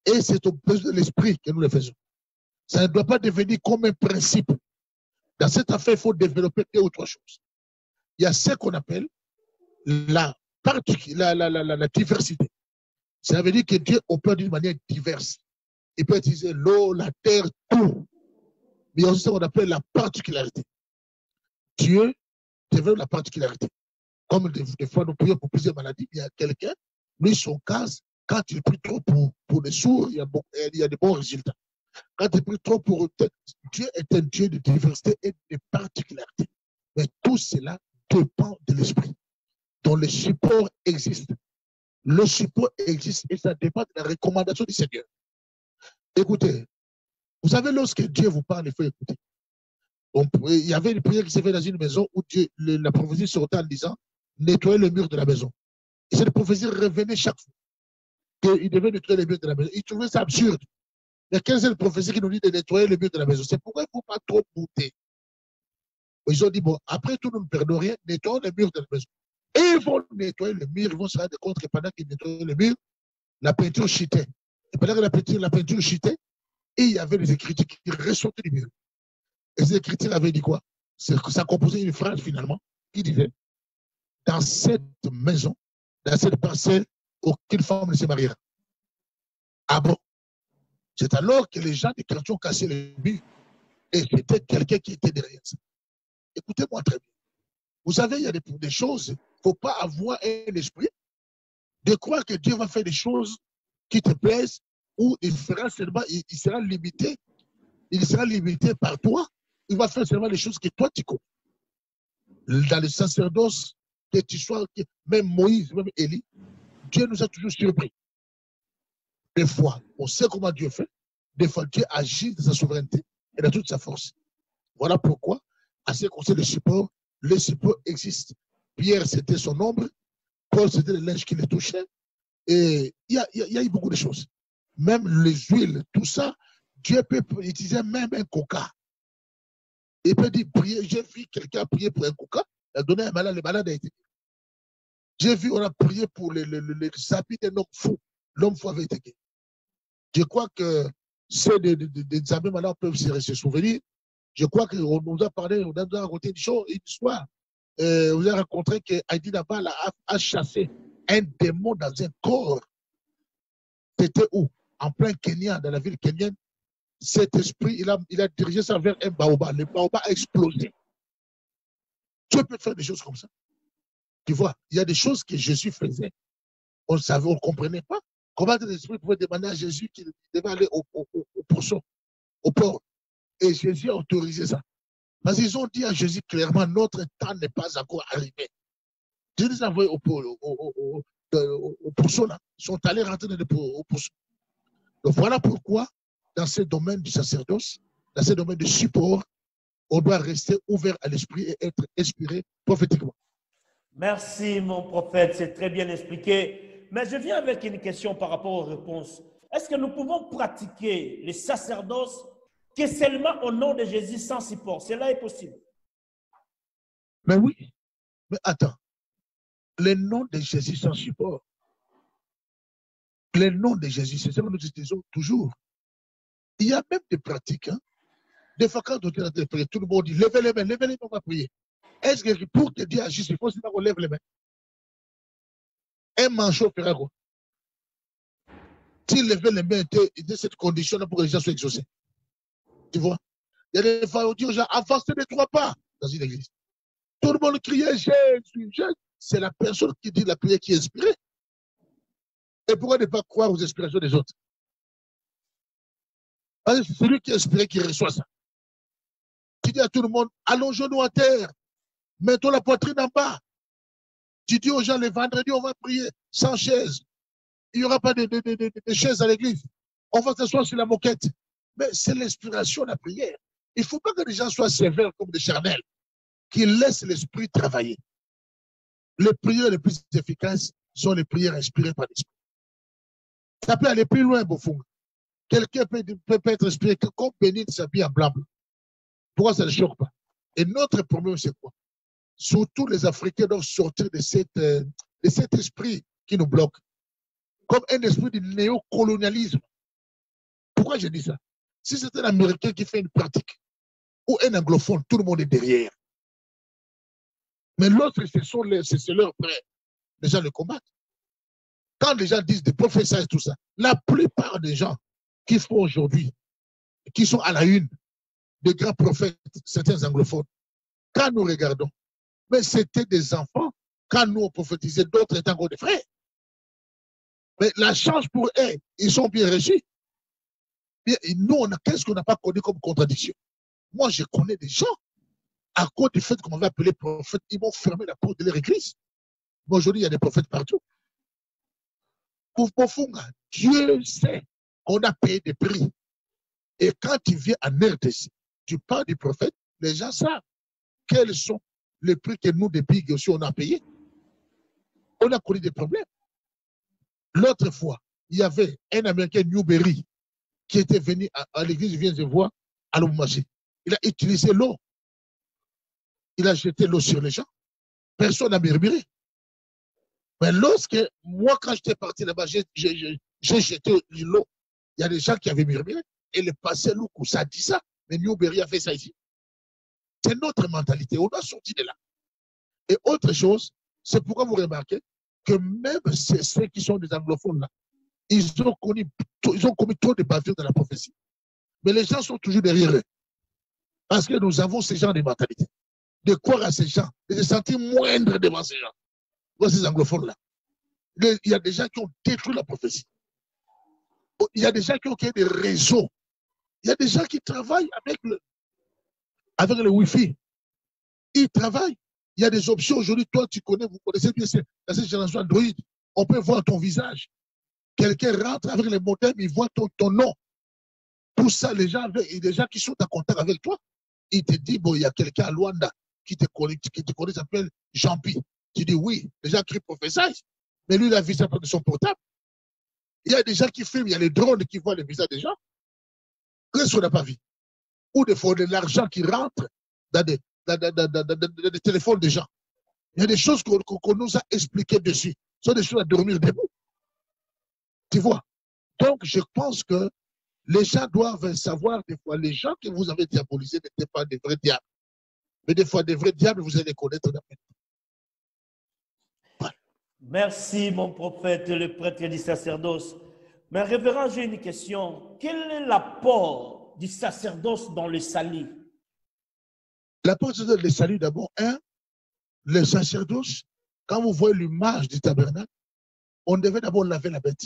Et c'est au besoin de l'esprit que nous les faisons. Ça ne doit pas devenir comme un principe. Dans cette affaire, il faut développer deux ou trois choses. Il y a ce qu'on appelle la diversité. Ça veut dire que Dieu opère d'une manière diverse. Il peut utiliser l'eau, la terre, tout. Mais il y a aussi ce qu'on appelle la particularité. Dieu développe la particularité. Comme des fois, nous prions pour plusieurs maladies, il y a quelqu'un, lui, son cas, quand il prie trop pour les sourds, il y a de bons résultats. Quand il prie trop pour Dieu est un Dieu de diversité et de particularité. Mais tout cela dépend de l'esprit, dont le support existe. Le support existe et ça dépend de la recommandation du Seigneur. Écoutez, vous savez, lorsque Dieu vous parle, il faut écouter. Il y avait une prière qui s'est faite dans une maison où Dieu, la prophétie sortait en disant nettoyer le mur de la maison. Et cette prophétie revenait chaque fois qu'il devait nettoyer le mur de la maison. Il trouvait ça absurde. Il y a 15 prophéties qui nous dit de nettoyer le mur de la maison. C'est pourquoi il ne faut pas trop bouter. Ils ont dit, bon, après tout, nous ne perdons rien, nettoyons le mur de la maison. Et ils vont nettoyer le mur, ils vont se rendre compte que pendant qu'ils nettoyaient le mur, la peinture chutait. Et pendant que la peinture chutait, et il y avait des écritures qui ressortaient du mur. Et ces écritures avaient dit quoi? Ça composait une phrase finalement qui disait dans cette maison, dans cette parcelle, aucune femme ne se mariera. Ah bon? C'est alors que les gens des chrétiens ont cassé le mur. Et c'était quelqu'un qui était derrière ça. Écoutez-moi très bien. Vous savez, il y a des choses, il ne faut pas avoir un esprit de croire que Dieu va faire des choses qui te plaisent ou il fera seulement, il sera limité par toi. Il va faire seulement les choses que toi tu connais. Dans le sacerdoce, que tu sois, même Moïse, même Élie, Dieu nous a toujours surpris. Des fois, on sait comment Dieu fait. Des fois, Dieu agit de sa souveraineté et de toute sa force. Voilà pourquoi, à ce qui concerne le support existe. Pierre, c'était son ombre. Paul, c'était le linge qui le touchait. Et il y a eu beaucoup de choses. Même les huiles, tout ça, Dieu peut utiliser même un coca. Il peut dire, prier. J'ai vu quelqu'un prier pour un coca, il a donné un malade, le malade a été. J'ai vu, on a prié pour les habits d'un homme fou. L'homme fou avait été guéri. Je crois que ceux des amis malades peuvent se souvenir. Je crois qu'on nous a parlé, on nous a raconté une histoire. Vous avez rencontré que Heidi Nabal a chassé un démon dans un corps. C'était où? En plein Kenya, dans la ville kenyenne. Cet esprit, il a dirigé ça vers un baobab. Le baobab a explosé. Dieu peut faire des choses comme ça. Tu vois, il y a des choses que Jésus faisait. On ne savait, on ne comprenait pas. Comment l'esprit pouvait demander à Jésus qu'il devait aller au poisson, au port. Et Jésus a autorisé ça. Parce qu'ils ont dit à Jésus clairement, notre temps n'est pas encore arrivé. Dieu les a envoyés au poisson, là. Ils sont allés rentrer au poisson. Donc voilà pourquoi, dans ce domaine du sacerdoce, dans ce domaine de support, on doit rester ouvert à l'esprit et être inspiré prophétiquement. Merci, mon prophète, c'est très bien expliqué. Mais je viens avec une question par rapport aux réponses. Est-ce que nous pouvons pratiquer les sacerdoces que seulement au nom de Jésus sans support? Cela est possible? Mais oui, mais attends. Les noms de Jésus sans support. Les noms de Jésus, c'est ça que nous utilisons toujours. Il y a même des pratiques. Hein. Des fois, quand on est en train de prier, tout le monde dit levez les mains, on va prier. Est-ce que pour te dire à Jésus, il faut qu'on lève les mains? Un manchot fera quoi? S'il levait les mains de cette condition-là pour que les gens soient exaucés. Tu vois? Il y a des fois, on dit aux gens, avancez de 3 pas dans une église. Tout le monde criait Jésus, Jésus. C'est la personne qui dit la prière qui est inspirée. Et pourquoi ne pas croire aux inspirations des autres? Parce que c'est celui qui est inspiré qui reçoit ça. Tu dis à tout le monde, allongeons-nous à terre, mettons la poitrine en bas. Tu dis aux gens, les vendredis, on va prier sans chaise. Il n'y aura pas de chaises à l'église. On va s'asseoir sur la moquette. Mais c'est l'inspiration de la prière. Il ne faut pas que les gens soient sévères comme des charnels, qu'ils laissent l'esprit travailler. Les prières les plus efficaces sont les prières inspirées par l'esprit. Ça peut aller plus loin, Bofung. Quelqu'un peut être inspiré que comme Bénin s'habille en blanc. Pourquoi ça ne choque pas? Et notre problème, c'est quoi? Surtout les Africains doivent sortir de cet esprit qui nous bloque. Comme un esprit de néocolonialisme. Pourquoi je dis ça? Si c'est un Américain qui fait une pratique, ou un anglophone, tout le monde est derrière. Mais l'autre, c'est leur frère. Les gens le combattent. Quand les gens disent des prophéties et tout ça, la plupart des gens qui font aujourd'hui, qui sont à la une, des grands prophètes, certains anglophones, quand nous regardons, mais c'était des enfants, quand nous on prophétisait, d'autres étaient encore des frères. Mais la chance pour eux, ils sont bien reçus. Nous, qu'est-ce qu'on n'a pas connu comme contradiction? Moi, je connais des gens, à cause du fait qu'on m'avait appelé prophète, ils m'ont fermé la porte de leur église. Mais aujourd'hui, il y a des prophètes partout. Pour Pofunga, Dieu sait qu'on a payé des prix. Et quand tu viens en RDC, tu parles du prophète, les gens savent quels sont les prix que nous, des pays aussi, on a payés. On a connu des problèmes. L'autre fois, il y avait un Américain, Newberry, qui était venu à l'église, il vient de voir, à Lubumbashi. Il a utilisé l'eau. Il a jeté l'eau sur les gens. Personne n'a murmuré. Mais lorsque, moi, quand j'étais parti là-bas, j'ai jeté l'eau. Il y a des gens qui avaient murmuré. Et le passé, Loukou, ça dit ça. Mais Newberry a fait ça ici. C'est notre mentalité. On doit sortir de là. Et autre chose, c'est pourquoi vous remarquez que même ceux qui sont des anglophones là, ils ont commis trop de bavures dans la prophétie. Mais les gens sont toujours derrière eux. Parce que nous avons ces gens de mentalité. De croire à ces gens, de se sentir moindre devant ces gens. Devant ces anglophones-là. Il y a des gens qui ont détruit la prophétie. Il y a des gens qui ont créé des réseaux. Il y a des gens qui travaillent avec le Wi-Fi. Ils travaillent. Il y a des options aujourd'hui. Toi, tu connais, vous connaissez bien dans cette génération Android. On peut voir ton visage. Quelqu'un rentre avec les modems, il voit ton nom. Pour ça, les gens qui sont en contact avec toi, ils te disent, bon, il y a quelqu'un à Luanda qui te connaît, s'appelle Jean-Pi. Tu dis oui, les gens crient professeur, mais lui, il a vu ça de son portable. Il y a des gens qui filment, il y a les drones qui voient les visages des gens. Qu'est-ce qu'on n'a pas vu? Ou des fois, de l'argent qui rentre dans des téléphones des gens. Il y a des choses qu'on nous a expliquées dessus. Ce sont des choses à dormir debout. Tu vois? Donc, je pense que les gens doivent savoir, des fois, les gens que vous avez diabolisés n'étaient pas des vrais diables. Mais des fois, des vrais diables, vous allez les connaître d'après. Voilà. Merci, mon prophète, le prêtre du sacerdoce. Mais révérend, j'ai une question. Quel est l'apport du sacerdoce dans le salut? L'apport du salut, d'abord, le sacerdoce, quand vous voyez l'image du tabernacle, on devait d'abord laver la bête.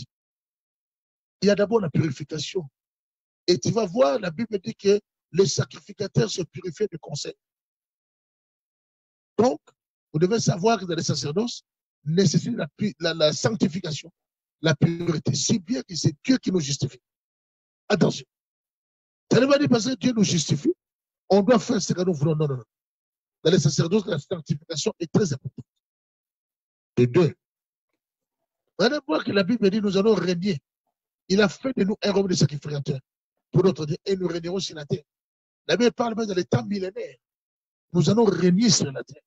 Il y a d'abord la purification. Et tu vas voir, la Bible dit que les sacrificateurs se purifient de conseil. Donc, vous devez savoir que dans les sacerdoces, nécessite la sanctification, la pureté, si bien que c'est Dieu qui nous justifie. Attention. Ça ne veut pas dire parce que Dieu nous justifie, on doit faire ce que nous voulons. Non, non, non. Dans les sacerdoces, la sanctification est très importante. De deux. Vous allez voir que la Bible dit nous allons régner. Il a fait de nous un royaume de sacrificateurs. Pour notre dire, et nous régnerons sur la terre. La Bible parle même dans les temps millénaires. Nous allons régner sur la terre.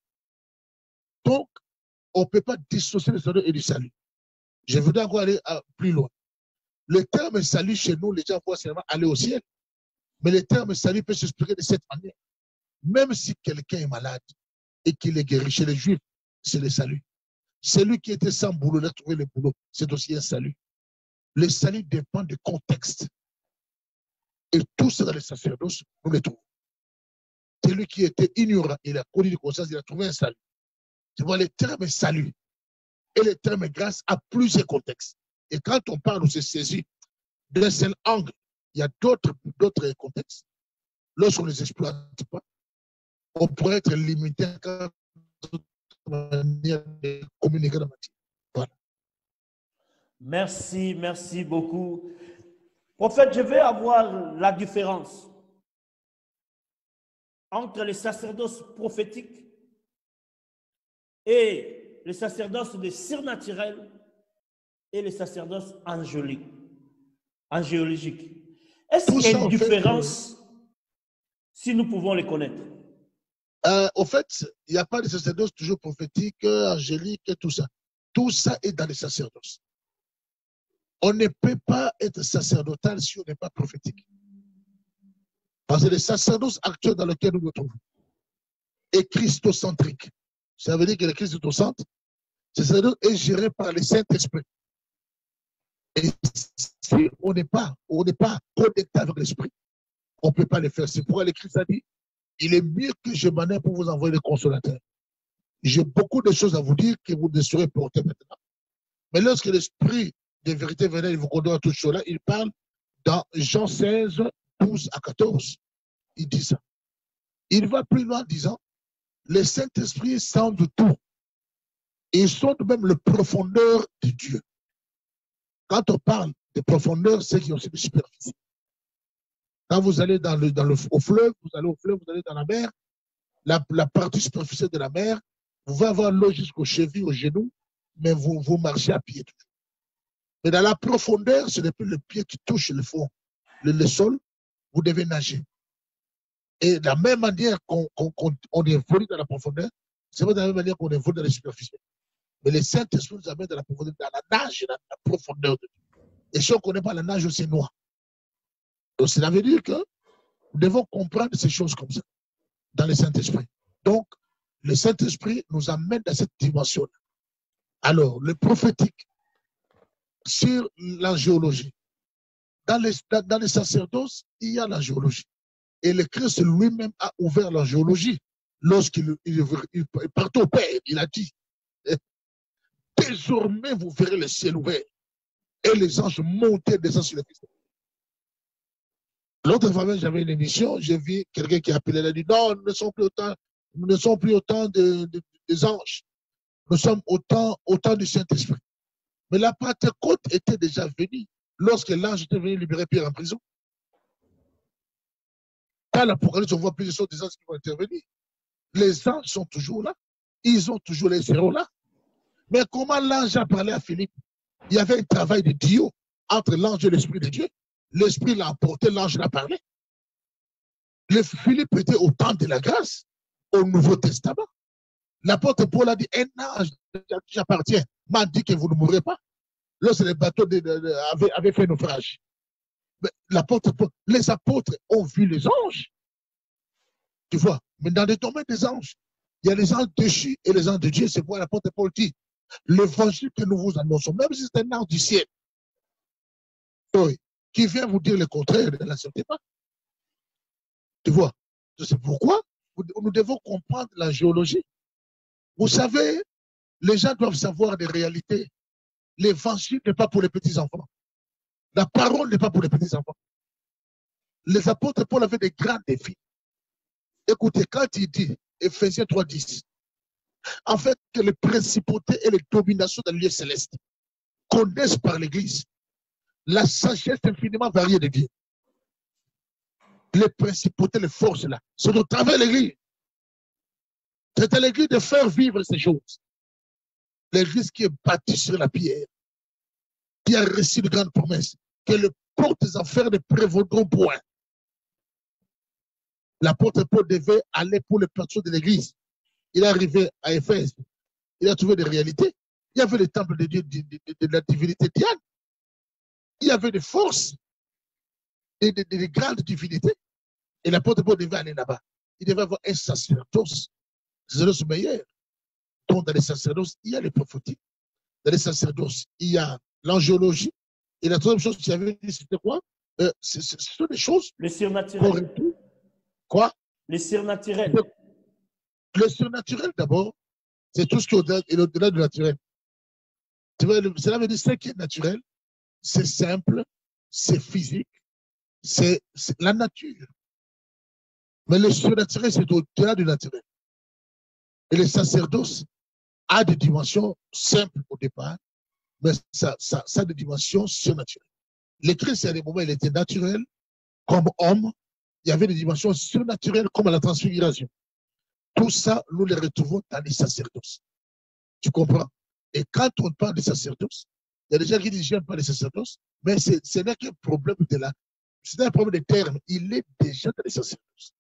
on ne peut pas dissocier le salut et du salut. Je voudrais encore aller plus loin. Le terme salut chez nous, les gens voient seulement aller au ciel. Mais le terme salut peut s'expliquer de cette manière. Même si quelqu'un est malade et qu'il est guéri chez les Juifs, c'est le salut. Celui qui était sans boulot, il a trouvé le boulot, c'est aussi un salut. Le salut dépend du contexte. Et tout ça dans le sacerdoce, nous le trouvons. Celui qui était ignorant, il a connu de conscience, il a trouvé un salut. Tu vois, le terme salut et le terme grâce a plusieurs contextes. Et quand on parle, on se saisit d'un seul angle. Il y a d'autres contextes. Lorsqu'on ne les exploite pas, on pourrait être limité à la manière de communiquer la matière. Voilà. Merci, merci beaucoup. Prophète, je vais avoir la différence entre les sacerdoces prophétiques et les sacerdoces de surnaturel et les sacerdoces angéliques. Est-ce qu'il y a une différence si nous pouvons les connaître? Au fait, il n'y a pas de sacerdoce toujours prophétique, angélique et tout ça. Tout ça est dans les sacerdoces. On ne peut pas être sacerdotal si on n'est pas prophétique. Parce que les sacerdoces actuels dans lesquels nous nous trouvons est christocentrique. Ça veut dire que le christocentre, le sacerdoce est géré par le Saint-Esprit. Et si on n'est pas connecté avec l'Esprit, on ne peut pas le faire. C'est pourquoi le Christ a dit, il est mieux que je m'en aille pour vous envoyer le consolateur. J'ai beaucoup de choses à vous dire que vous ne saurez porter maintenant. Mais lorsque l'Esprit de vérité venait, il vous conduit à toutes choses-là, il parle dans Jean 16, 12 à 14. Il dit ça. Il va plus loin en disant, le Saint-Esprit sonde tout. Il sonde même le profondeur de Dieu. Quand on parle de profondeur, c'est qu'il y a aussi de superficie. Quand vous allez au fleuve, vous allez dans la mer, la partie superficielle de la mer, vous pouvez avoir l'eau jusqu'aux chevilles, aux genoux, mais vous marchez à pied. Mais dans la profondeur, ce n'est plus le pied qui touche le fond, le sol, vous devez nager. Et de la même manière qu'on évolue dans la profondeur, c'est pas de la même manière qu'on évolue dans la superficie. Mais le Saint-Esprit nous amène dans la profondeur, dans la nage, dans la profondeur de Dieu. Et si on ne connaît pas la nage, c'est noir. Donc, cela veut dire que nous devons comprendre ces choses comme ça, dans le Saint-Esprit. Donc, le Saint-Esprit nous amène dans cette dimension-là. Alors, le prophétique, sur l'angéologie. Dans les sacerdoces, il y a l'angéologie. Et le Christ lui-même a ouvert l'angéologie. Lorsqu'il partait au Père, il a dit, désormais vous verrez le ciel ouvert et les anges monter descendre sur le Christ. L'autre fois, j'avais une émission, j'ai vu quelqu'un qui appelait, elle a dit, non, nous ne sommes plus autant des anges. Nous sommes autant du Saint-Esprit. Mais la Pentecôte était déjà venue lorsque l'ange était venu libérer Pierre en prison. Dans l'Apocalypse, on voit plusieurs choses des anges qui vont intervenir. Les anges sont toujours là. Ils ont toujours les zéros là. Mais comment l'ange a parlé à Philippe? Il y avait un travail de duo entre l'ange et l'Esprit de Dieu. L'Esprit l'a emporté, l'ange l'a parlé. Philippe était au temps de la grâce, au Nouveau Testament. L'apôtre Paul a dit, un ange qui appartient m'a dit que vous ne mourrez pas. Lorsque les bateaux avaient fait naufrage. L'apôtre Paul, les apôtres ont vu les anges. Tu vois, mais dans les domaines des anges, il y a les anges déchus et les anges de Dieu. C'est pourquoi l'apôtre Paul dit, l'évangile que nous vous annonçons, même si c'est un ange du ciel, oui, qui vient vous dire le contraire, ne l'acceptez pas. Tu vois, c'est pourquoi nous devons comprendre la géologie. Vous savez, les gens doivent savoir des réalités. L'évangile n'est pas pour les petits-enfants. La parole n'est pas pour les petits-enfants. Les apôtres Paul avaient des grands défis. Écoutez, quand il dit, Ephésiens 3:10, en fait, que les principautés et les dominations dans le lieu céleste connaissent par l'Église la sagesse infiniment variée de Dieu. Les principautés, les forces là, c'est au travers de l'Église. C'est à l'Église de faire vivre ces choses. L'Église qui est bâtie sur la pierre, qui a reçu de grandes promesses, que les portes des enfers ne prévaudront point. L'apôtre Paul devait aller pour les personnes de l'Église. Il est arrivé à Éphèse. il a trouvé des réalités. Il y avait le temple de Dieu, de la divinité Diane. Il y avait des forces, des grandes divinités. Et l'apôtre Paul devait aller là-bas. Il devait avoir un sacerdoce meilleur. Donc, dans les sacerdoces, il y a les prophétiques. Dans les sacerdoces, il y a l'angéologie. Et la troisième chose qu'il avait dit, c'était quoi? Ce sont des choses. Le surnaturel. Quoi? Le surnaturel. Le surnaturel, d'abord, c'est tout ce qui est au-delà du naturel. Cela veut dire ce qui est naturel, c'est simple, c'est physique, c'est la nature. Mais le surnaturel, c'est au-delà du naturel. Et le sacerdoce a des dimensions simples au départ, mais ça a des dimensions surnaturelles. Le Christ, à des moments, il était naturel comme homme. Il y avait des dimensions surnaturelles comme la transfiguration. Tout ça, nous les retrouvons dans les sacerdoces. Tu comprends? Et quand on parle des sacerdoces, il y a des gens qui disent j'aime pas les sacerdoces, mais ce n'est qu'un problème de la. C'est un problème de termes. Il est déjà dans les sacerdoces.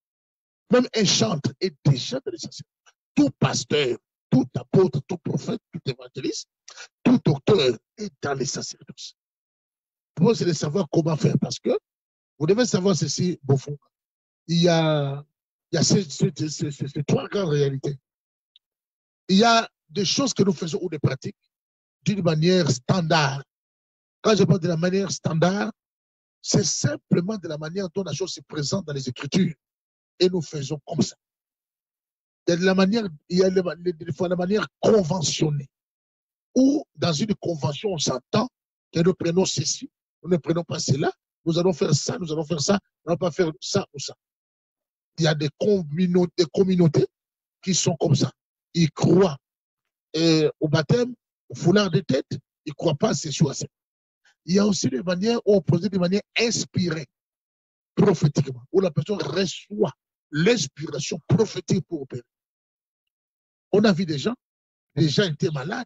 Même un chantre est déjà dans les sacerdoces. Tout pasteur, tout apôtre, tout prophète, tout évangéliste, tout docteur est dans les sacerdoces. Pour c'est de savoir comment faire, parce que vous devez savoir ceci, Beaufond. Il y a ces trois grandes réalités. Il y a des choses que nous faisons ou des pratiques d'une manière standard. Quand je parle de la manière standard, c'est simplement de la manière dont la chose se présente dans les Écritures. Et nous faisons comme ça. Il y a de la manière, il y a des fois la manière conventionnée. Ou dans une convention, on s'entend que nous prenons ceci, nous ne prenons pas cela, nous allons faire ça, nous allons faire ça, nous n'allons pas faire ça ou ça. Il y a des communautés qui sont comme ça. Ils croient au baptême, au foulard de tête, ils ne croient pas à ces choses. Il y a aussi des manières où on procède de manière inspirée, prophétiquement, où la personne reçoit l'inspiration prophétique pour opérer. On a vu des gens étaient malades,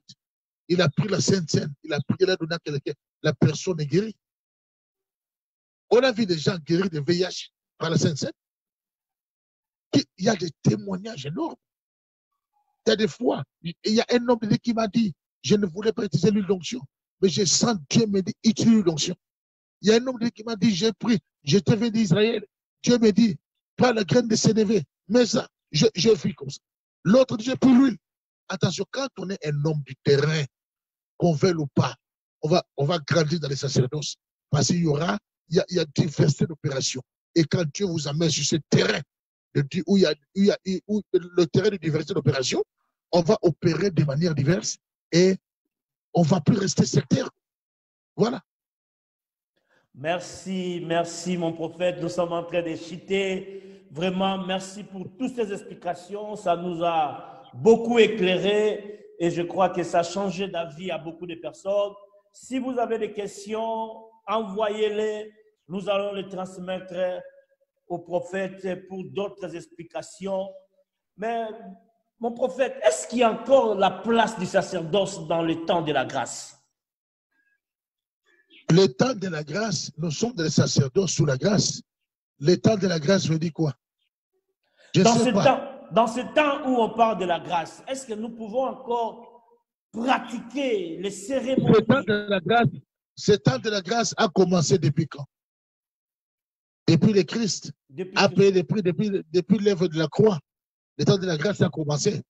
il a pris la Sainte Seine, il a pris la donné à quelqu'un, la personne est guérie. On a vu des gens guéris de VIH par la Sainte Seine. Il y a des témoignages énormes. Il y a des fois, il y a un homme qui m'a dit, je ne voulais pas utiliser l'huile d'onction, mais je sens Dieu me dit, utilise l'huile d'onction. Il y a un homme qui m'a dit, j'ai pris, j'étais venu d'Israël. Dieu me dit, prends la graine de CDV, mais ça, je vis comme ça. L'autre dit, j'ai pris l'huile. Attention, quand on est un homme du terrain, qu'on veuille ou pas, on va grandir dans les sacerdoces. Parce qu'il y a diversité d'opérations. Et quand Dieu vous amène sur ce terrain, où le terrain de diversité d'opérations, on va opérer de manière diverse et on ne va plus rester sectaire. Voilà. Merci, merci mon prophète. Nous sommes en train de chuter. Vraiment, merci pour toutes ces explications. Ça nous a beaucoup éclairé et je crois que ça a changé d'avis à beaucoup de personnes. Si vous avez des questions, envoyez-les. Nous allons les transmettre au prophète pour d'autres explications. Mais mon prophète, est-ce qu'il y a encore la place du sacerdoce dans le temps de la grâce? Le temps de la grâce, nous sommes des sacerdoces sous la grâce. Le temps de la grâce veut dire quoi? Dans ce temps où on parle de la grâce, est-ce que nous pouvons encore pratiquer les cérémonies? Ce temps de la grâce a commencé depuis quand? Depuis le Christ. Depuis l'œuvre de la croix. Le temps de la grâce a commencé.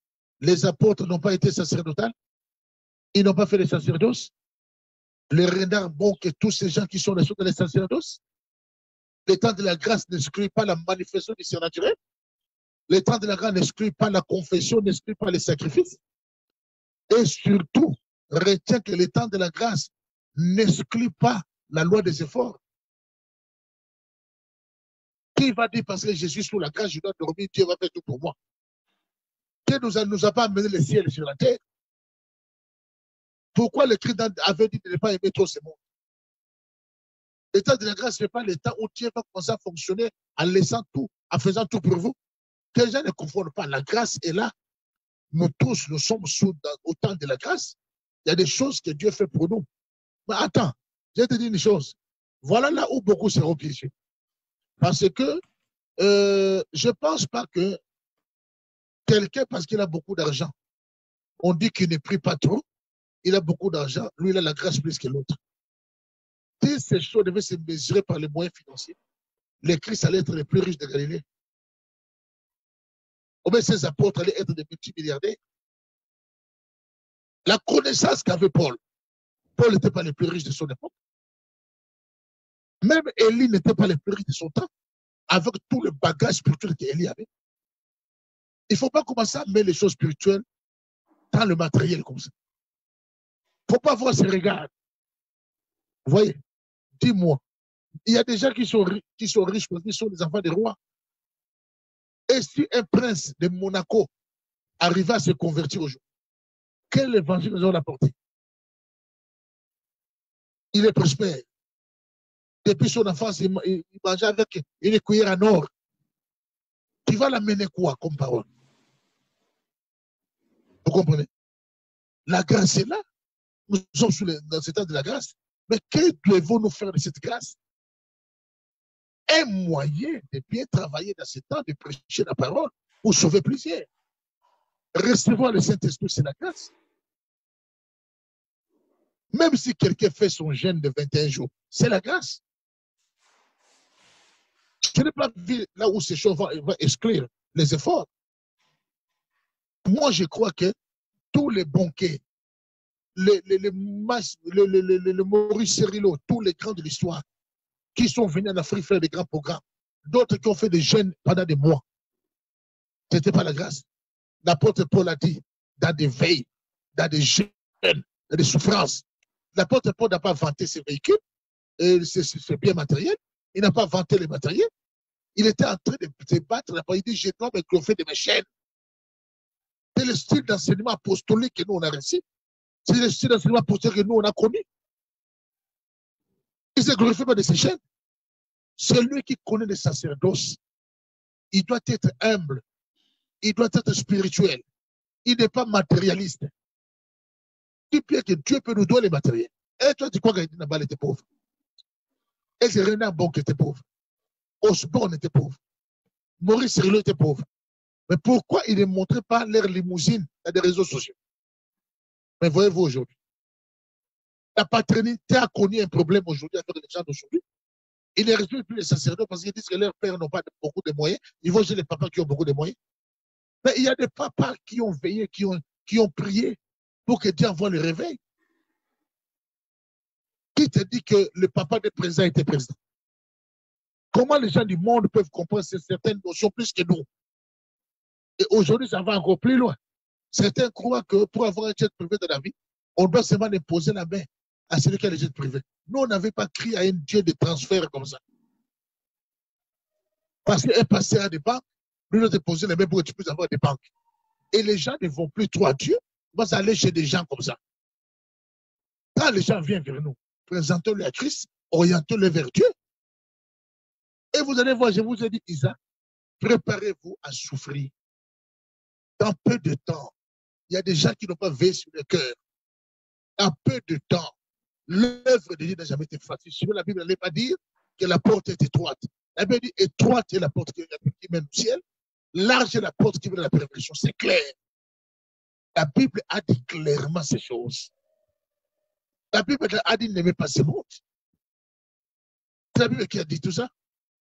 Les apôtres n'ont pas été sacerdotales. Ils n'ont pas fait les sacerdoces. Les renards bon que tous ces gens qui sont dans les sacerdoces. Le temps de la grâce n'exclut pas la manifestation du surnaturel. Le temps de la grâce n'exclut pas la confession, n'exclut pas les sacrifices. Et surtout, retiens que le temps de la grâce n'exclut pas la loi des efforts. Qui va dire parce que je suis sous la grâce, je dois dormir, Dieu va faire tout pour moi. Dieu nous a pas amené le ciel sur la terre. Pourquoi le Christ avait dit de ne pas aimer trop ce monde? Le temps de la grâce, ce n'est pas le temps où Dieu va commencer à fonctionner en laissant tout, en faisant tout pour vous. Que les gens ne confondent pas. La grâce est là. Nous tous, nous sommes au temps de la grâce. Il y a des choses que Dieu fait pour nous. Mais attends, je vais te dire une chose. Voilà là où beaucoup seront piégés. Parce que je ne pense pas que quelqu'un, parce qu'il a beaucoup d'argent, On dit qu'il ne prie pas trop. Il a beaucoup d'argent. Lui, il a la grâce plus que l'autre. Si ces choses devaient se mesurer par les moyens financiers, les Christ allaient être les plus riches de Galilée. Ou bien ses apôtres allaient être des multimilliardaires. La connaissance qu'avait Paul, Paul n'était pas le plus riche de son époque. Même Élie n'était pas le plus riche de son temps, avec tout le bagage spirituel qu'Élie avait. Il ne faut pas commencer à mettre les choses spirituelles dans le matériel comme ça. Il ne faut pas voir ces regards. Vous voyez, dis-moi, il y a des gens qui sont riches parce qu'ils sont des enfants des rois. Et si un prince de Monaco arrivait à se convertir aujourd'hui, quel évangile nous allons apporter? Il est prospère. Depuis son enfance, il mangeait avec une cuillère en or. Tu vas l'amener quoi comme parole? Vous comprenez? La grâce est là. Nous sommes dans cet état de la grâce. Mais que devons-nous faire de cette grâce? Un moyen de bien travailler dans ce temps, de prêcher la parole pour sauver plusieurs. Recevoir le Saint-Esprit, c'est la grâce. Même si quelqu'un fait son jeûne de 21 jours, c'est la grâce. Je n'ai pas vu là où ces choses vont exclure les efforts. Moi, je crois que tous les banquiers, le Maurice Cérillo, tous les grands de l'histoire qui sont venus en Afrique faire des grands programmes, d'autres qui ont fait des jeûnes pendant des mois, ce n'était pas la grâce. L'apôtre Paul a dit, dans des veilles, dans des jeûnes, dans des souffrances. L'apôtre Paul n'a pas vanté ses véhicules, et ses biens matériels. Il n'a pas vanté les matériels. Il était en train de se battre. Il dit, je dois me greffer de mes chaînes. C'est le style d'enseignement apostolique que nous, on a reçu. C'est le style d'enseignement apostolique que nous, on a connu. Il ne se greffait pas de ses chaînes. Celui qui connaît le sacerdoce, il doit être humble. Il doit être spirituel. Il n'est pas matérialiste. Tu sais que Dieu peut nous donner les matériels. Et toi, tu crois que Nabal était pauvre? Et c'est René Bon qui était pauvre. Osborne était pauvre. Maurice Cérillo était pauvre. Mais pourquoi il ne montrait pas leur limousine dans des réseaux sociaux? Mais voyez-vous aujourd'hui, la paternité a connu un problème aujourd'hui avec les gens d'aujourd'hui. Ils ne respectent plus les sacerdotes parce qu'ils disent que leurs pères n'ont pas beaucoup de moyens. Ils vont chez les papas qui ont beaucoup de moyens. Mais il y a des papas qui ont veillé, qui ont prié pour que Dieu envoie le réveil. Qui te dit que le papa des présidents était président? Comment les gens du monde peuvent comprendre certaines notions plus que nous? Et aujourd'hui, ça va encore plus loin. Certains croient que pour avoir un jet privé dans la vie, on doit seulement imposer la main à celui qui a le jet privé. Nous, on n'avait pas crié à un Dieu de transfert comme ça. Parce qu'un pasteur a des banques, nous devons déposer les mains pour que tu puisses avoir des banques. Et les gens ne vont plus trop à Dieu, on va aller chez des gens comme ça. Quand les gens viennent vers nous, présentons-le à Christ, orientons-le vers Dieu. Et vous allez voir, je vous ai dit, Isaac, préparez-vous à souffrir. Dans peu de temps, il y a des gens qui n'ont pas veillé sur le cœur. En peu de temps, l'œuvre de Dieu n'a jamais été facile. Si la Bible n'allait pas dire que la porte est étroite. La Bible dit étroite est la porte qui mène au ciel, large est la porte qui mène à la révélation. C'est clair. La Bible a dit clairement ces choses. La Bible a dit n'aimez pas ce monde. C'est la Bible qui a dit tout ça.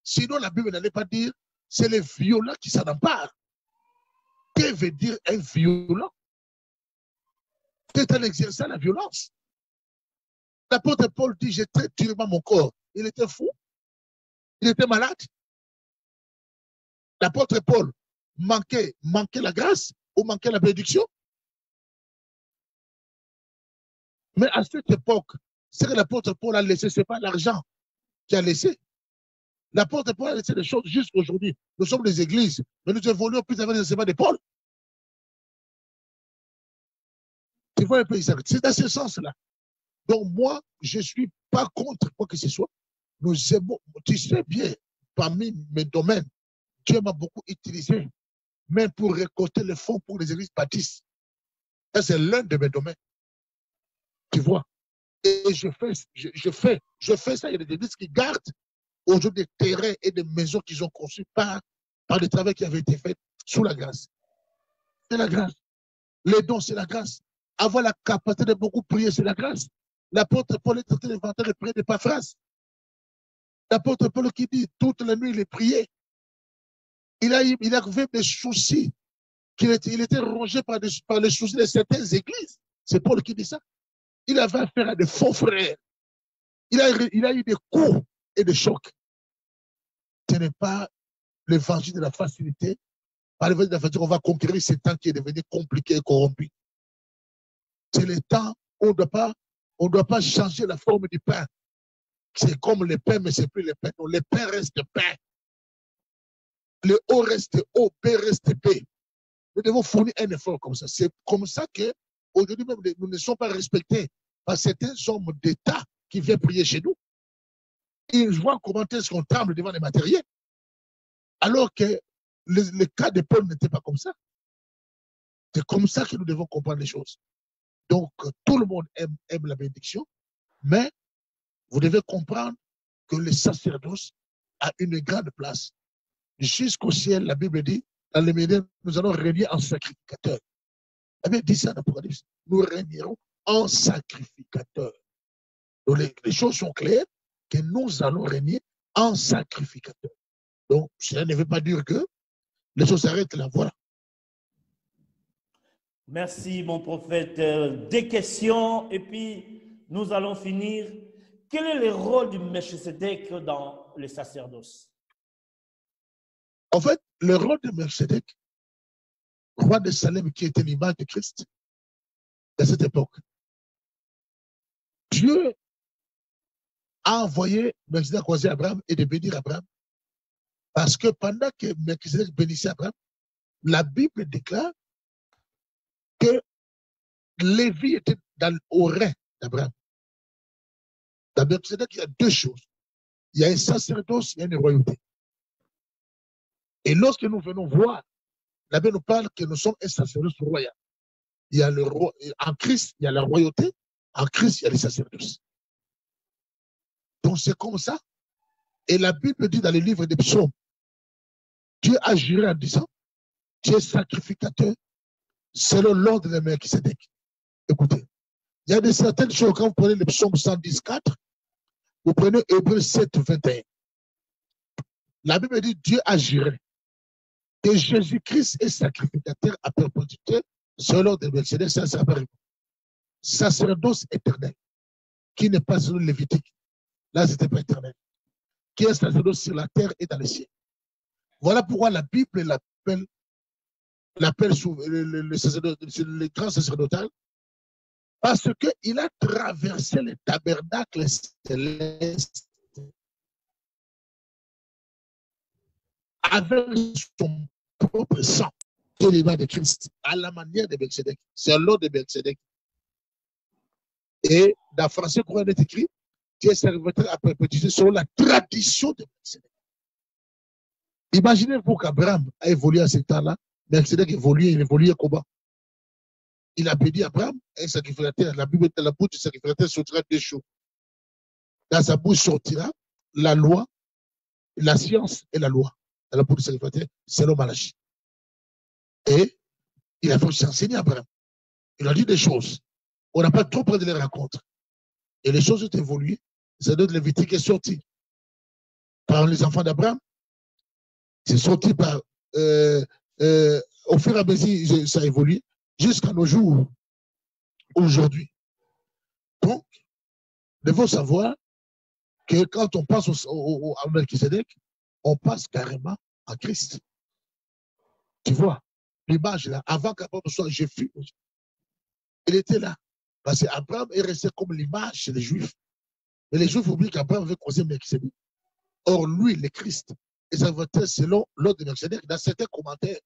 Sinon, la Bible n'allait pas dire c'est les violents qui s'en emparent. Que veut dire un violent? C'est un exercice à la violence. L'apôtre Paul dit j'ai très durement mon corps. Il était fou. Il était malade. L'apôtre Paul manquait la grâce ou manquait la bénédiction. Mais à cette époque, ce que l'apôtre Paul a laissé, ce n'est pas l'argent qu'il a laissé. L'apôtre Paul a laissé des choses jusqu'à aujourd'hui. Nous sommes des églises, mais nous évoluons plus avec les enseignements de Paul. Tu vois un peu, c'est dans ce sens-là. Donc moi, je ne suis pas contre quoi que ce soit. Nous aimons, tu sais bien, parmi mes domaines, Dieu m'a beaucoup utilisé, même pour récolter les fonds pour les églises baptistes. Ça, c'est l'un de mes domaines. Tu vois. Et je fais ça. Il y a des églises qui gardent aujourd'hui des terrains et des maisons qu'ils ont conçues par le travail qui avait été fait sous la grâce. C'est la grâce. Les dons, c'est la grâce. Avoir la capacité de beaucoup prier, c'est la grâce. L'apôtre Paul est traité d'inventaire et prier de paraphrase. L'apôtre Paul qui dit, toute la nuit, il est prié. Il a vu des soucis. Il était rongé par les soucis de certaines églises. C'est Paul qui dit ça. Il avait affaire à des faux frères. Il a eu des coups et des chocs. Ce n'est pas l'évangile de la facilité. Par l'évangile de la facilité, on va conquérir ce temps qui est devenu compliqué et corrompu. C'est le temps où on ne doit pas changer la forme du pain. C'est comme le pain, mais ce n'est plus le pain. Non, le pain reste pain. Le O reste O, B reste B. Nous devons fournir un effort comme ça. C'est comme ça qu'aujourd'hui même, nous ne sommes pas respectés par certains hommes d'État qui viennent prier chez nous. Ils voient comment est-ce qu'on tremble devant les matériels. Alors que le cas de Paul n'était pas comme ça. C'est comme ça que nous devons comprendre les choses. Donc, tout le monde aime la bénédiction, mais vous devez comprendre que le sacerdoce a une grande place. Jusqu'au ciel, la Bible dit, dans les médias, nous allons régner en sacrificateur. La Bible dit ça dans l'Apocalypse. Nous régnerons en sacrificateur. Donc, les choses sont claires que nous allons régner en sacrificateur. Donc, cela ne veut pas dire que les choses s'arrêtent là. Voilà. Merci, mon prophète. Des questions, et puis nous allons finir. Quel est le rôle du Melchisedec dans le sacerdoce? En fait, le rôle de Melchisedec, roi de Salem, qui était l'image de Christ, à cette époque, Dieu a envoyé Melchisedec croiser Abraham et de bénir Abraham. Parce que pendant que Melchisedec bénissait Abraham, la Bible déclare que Lévi était au rein d'Abraham. Dans Melchisedec, il y a deux choses. Il y a un sacerdoce, il y a une royauté. Et lorsque nous venons voir, la Bible nous parle que nous sommes un sacerdoce royal. Il y a en Christ, il y a la royauté. En Christ, il y a le sacerdoce. Donc c'est comme ça. Et la Bible dit dans le livre des psaumes, Dieu a juré en disant, tu es sacrificateur selon l'ordre de Melchisedec. Écoutez, il y a de certaines choses, quand vous prenez le psaume 114, vous prenez Hébreux 7, 21. La Bible dit, Dieu a juré que Jésus-Christ est sacrificateur à perpétuité selon l'ordre de Melchisedec, ça s'appelle sacerdoce éternel, qui n'est pas selon le Lévitique. Là, ce n'était pas éternel. Qui est sacerdoce sur la terre et dans les cieux. Voilà pourquoi la Bible l'appelle le grand sacerdotal, parce qu'il a traversé le tabernacle céleste avec son propre sang, qui est l'image de Christ, à la manière de Melchisedec. C'est l'ordre de Melchisedec. Et dans Français courant est écrit, qui est serviteur à perpétuité selon la tradition de Melchisedec. Imaginez-vous qu'Abraham a évolué à ce temps-là, Melchisedec il évoluait comment? Il a béni Abraham, un sacrificateur. La Bible, dans la bouche du sacrificateur sortira deux choses. Dans sa bouche sortira la loi, la science et la loi. Dans la bouche du sacrificateur, selon Malachie. Et il a fait s'enseigner à Abraham. Il a dit des choses. On n'a pas trop près de les raconter. Et les choses ont évolué. C'est de Lévitique est sorti par les enfants d'Abraham. C'est sorti par au fur et à mesure, ça a évolué jusqu'à nos jours, aujourd'hui. Donc, il faut savoir que quand on passe à Melchisedec, on passe carrément à Christ. Tu vois, l'image là, avant qu'Abraham soit Jésus, il était là. Parce qu'Abraham est resté comme l'image chez les Juifs. Mais les Juifs oublient qu'Abraham avait causé Melchisedec. Or, lui, le Christ, et ça va être selon l'ordre de Melchisedec. Dans certains commentaires,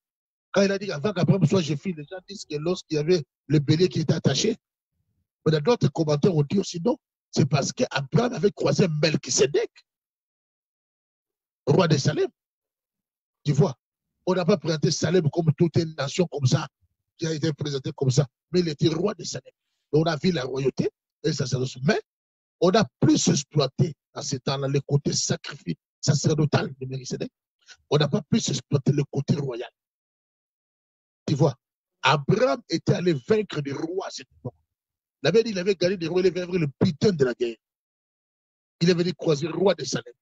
quand il a dit avant qu'Abraham soit Jésus, les gens disent que lorsqu'il y avait le bélier qui était attaché, mais dans d'autres commentaires, on dit aussi non, c'est parce qu'Abraham avait croisé Melchisedec, roi de Salem. Tu vois, on n'a pas présenté Salem comme toute une nation comme ça, qui a été présentée comme ça, mais il était roi de Salem. Donc on a vu la royauté et le sacerdoce. Mais on a plus exploité dans ce temps-là le côté sacerdotal de Melchisedec. On n'a pas plus exploité le côté royal. Tu vois, Abraham était allé vaincre des rois à cette époque. Il avait dit qu'il avait gagné des rois, il avait vaincre le butin de la guerre. Il avait dit croiser le roi de Salem.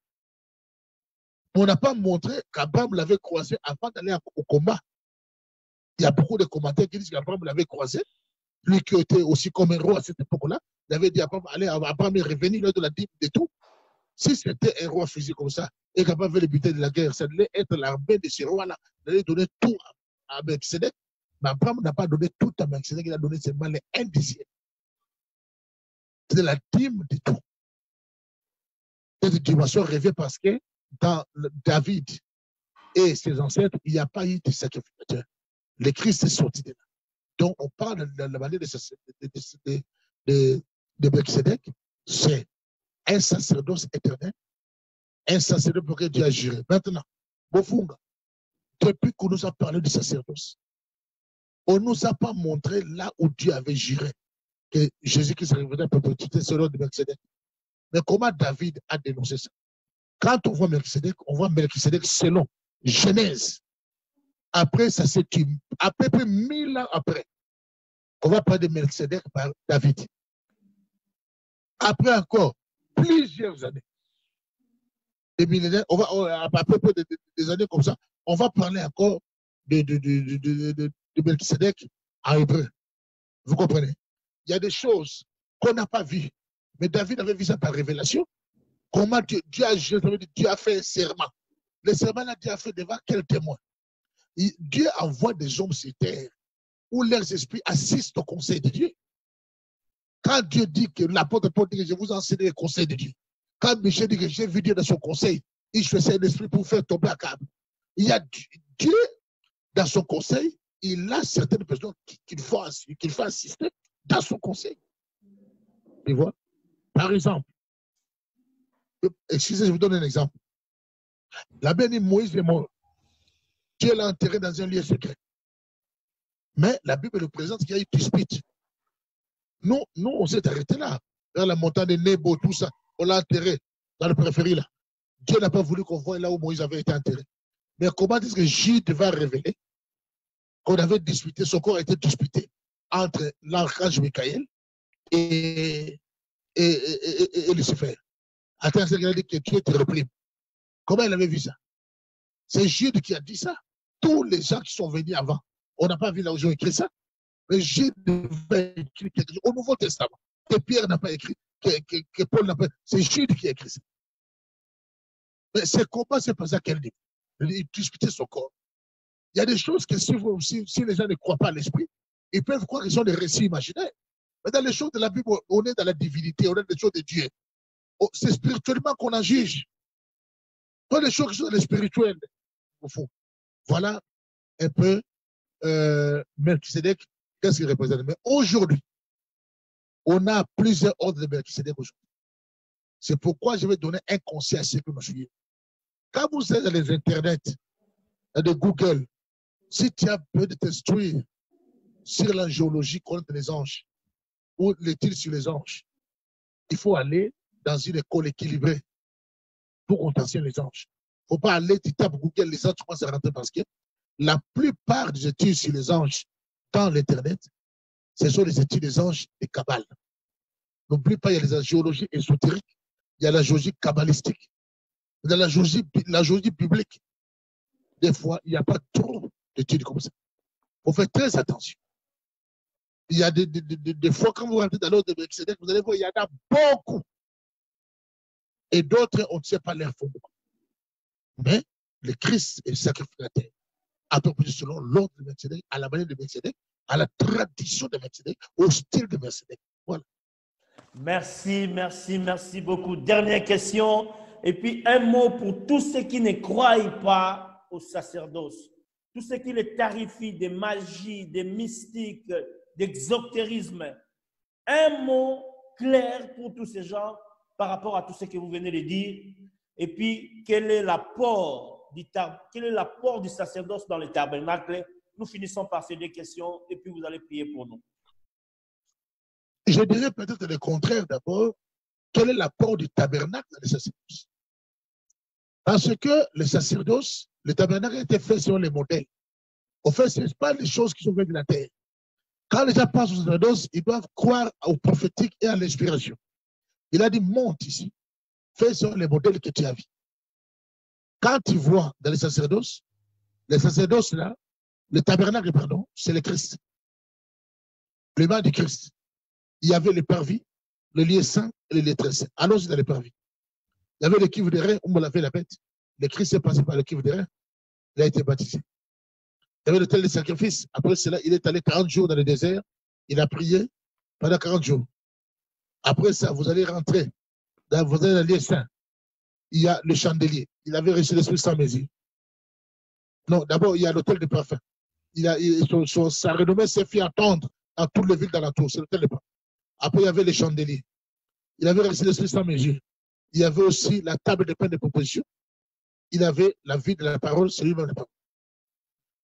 On n'a pas montré qu'Abraham l'avait croisé avant d'aller au combat. Il y a beaucoup de commentaires qui disent qu'Abraham l'avait croisé. Lui qui était aussi comme un roi à cette époque-là, il avait dit à Abraham, allez, Abraham est revenu lors de la dîme de tout. Si c'était un roi physique comme ça, et qu'Abraham avait le butin de la guerre, ça devait être l'armée de ces rois-là. Il allait donner tout à Melchizedek. Mais Abraham n'a pas donné tout à Melchizedek, il a donné seulement les 1/10. C'est la dîme de tout. Cette dimension revient parce que dans David et ses ancêtres, il n'y a pas eu de sacrificateur. Le Christ est sorti de là. Donc, on parle de la manière de Melchizedek, c'est un sacerdoce éternel, un sacerdoce pour que Dieu a juré. Maintenant, Bofunga, depuis qu'on nous a parlé du sacerdoce, on ne nous a pas montré là où Dieu avait juré que Jésus-Christ reviendrait pour perpétuité selon de Melchizedek. Mais comment David a dénoncé ça? Quand on voit Melchizedek selon Genèse. Après, ça c'est à peu près 1000 ans après. On va parler de Melchizedek par David. Après encore plusieurs années, des millénaires, à peu près des années comme ça, on va parler encore de Melchizedek en hébreu. Vous comprenez? Il y a des choses qu'on n'a pas vues. Mais David avait vu ça par révélation. Comment Dieu a fait un serment. Le serment là, Dieu a fait devant quel témoin? Dieu envoie des hommes sur terre où leurs esprits assistent au conseil de Dieu. Quand Dieu dit que l'apôtre Paul dit que je vous enseigne le conseil de Dieu, quand Michel dit que j'ai vu Dieu dans son conseil, il choisit un esprit pour faire tomber à câble. Il y a Dieu dans son conseil, il a certaines personnes qu'il faut assister dans son conseil. Tu vois? Par exemple, excusez, je vous donne un exemple. La béni Moïse est mort. Dieu l'a enterré dans un lieu secret. Mais la Bible nous présente qu'il y a eu dispute. Nous, on s'est arrêté là, dans la montagne de Nebo, tout ça. On l'a enterré dans le périphérie là. Dieu n'a pas voulu qu'on voie là où Moïse avait été enterré. Mais comment est-ce que Jude va révéler qu'on avait disputé, son corps a été disputé entre l'archange Michael et Lucifer. Attends, c'est qu'il a dit que Dieu te réprime. Comment il avait vu ça? C'est Jude qui a dit ça. Tous les gens qui sont venus avant, on n'a pas vu là où ils ont écrit ça. Mais Jude va écrire quelque chose au Nouveau Testament. Que Pierre n'a pas écrit, que Paul n'a pas écrit. C'est Jude qui a écrit ça. Mais c'est comment c'est pas ça qu'elle dit. Il disputait son corps. Il y a des choses que si les gens ne croient pas à l'esprit, ils peuvent croire qu'ils sont des récits imaginaires. Mais dans les choses de la Bible, on est dans la divinité, on est dans les choses de Dieu. C'est spirituellement qu'on en juge. Pas les choses qui sont dans le spirituel, au fond. Voilà un peu Melchizedek, qu'est-ce qu'il représente. Mais aujourd'hui, on a plusieurs ordres de Melchizedek aujourd'hui. C'est pourquoi je vais donner un conseil à ceux qui me suivent. Quand vous êtes dans les internets, de Google, si tu as besoin de t'instruire sur la géologie contre les anges ou l'étude sur les anges, il faut aller dans une école équilibrée pour qu'on t'enseigne les anges. Il ne faut pas aller, tu tapes Google, les anges, tu commences à rentrer parce que la plupart des études sur les anges dans l'Internet, ce sont les études des anges et Kabbale. N'oublie pas, il y a la géologie ésotérique, il y a la géologie kabbalistique, il y a la géologie biblique. Des fois, il n'y a pas trop d'études comme ça. Il faut faire très attention. Il y a des fois, quand vous rentrez dans l'ordre de Melchizedek, vous allez voir, il y en a beaucoup. Et d'autres, on ne sait pas leur fondement. Mais le Christ est sacrificateur. À peu près selon l'ordre de Melchizedek, à la manière de Melchizedek, à la tradition de Melchizedek, au style de Melchizedek. Voilà. Merci, merci, merci beaucoup. Dernière question. Et puis un mot pour tous ceux qui ne croient pas au sacerdoce. Tous ceux qui les tarifient de magie, de mystique, d'exotérisme. Un mot clair pour tous ces gens par rapport à tout ce que vous venez de dire. Et puis, quel est l'apport du sacerdoce dans le tabernacle? Nous finissons par ces deux questions et puis vous allez prier pour nous. Je dirais peut-être le contraire d'abord. Quel est l'apport du tabernacle dans le sacerdoce? Parce que le sacerdoce, le tabernacle était fait selon les modèles. En fait, ce n'est pas les choses qui sont venues de la terre. Quand les gens passent au sacerdoce, ils doivent croire au prophétique et à l'inspiration. Il a dit, monte ici, fais sur les modèles que tu as vus. Quand tu vois dans les sacerdoces là, le tabernacle, pardon, c'est le Christ. Le main du Christ. Il y avait le parvis, le lieu saint et le lieu très saint. Allons-y dans le parvis. Il y avait le cuivre de rein où on lavait la bête. Le Christ est passé par le cuivre de rein. Il a été baptisé. Il y avait l'autel de sacrifice. Après cela, il est allé 40 jours dans le désert. Il a prié pendant 40 jours. Après ça, vous allez rentrer dans le lieu saint. Il y a le chandelier. Il avait reçu l'Esprit sans mesure. Non, d'abord, il y a l'autel de parfum. Sa renommée s'est fait attendre dans toutes les villes d'alentour. C'est l'autel de parfum. Après, il y avait les chandeliers. Il avait reçu l'Esprit sans mesure. Il y avait aussi la table de pain de proposition. Il avait la vie de la parole, c'est lui-même la parole.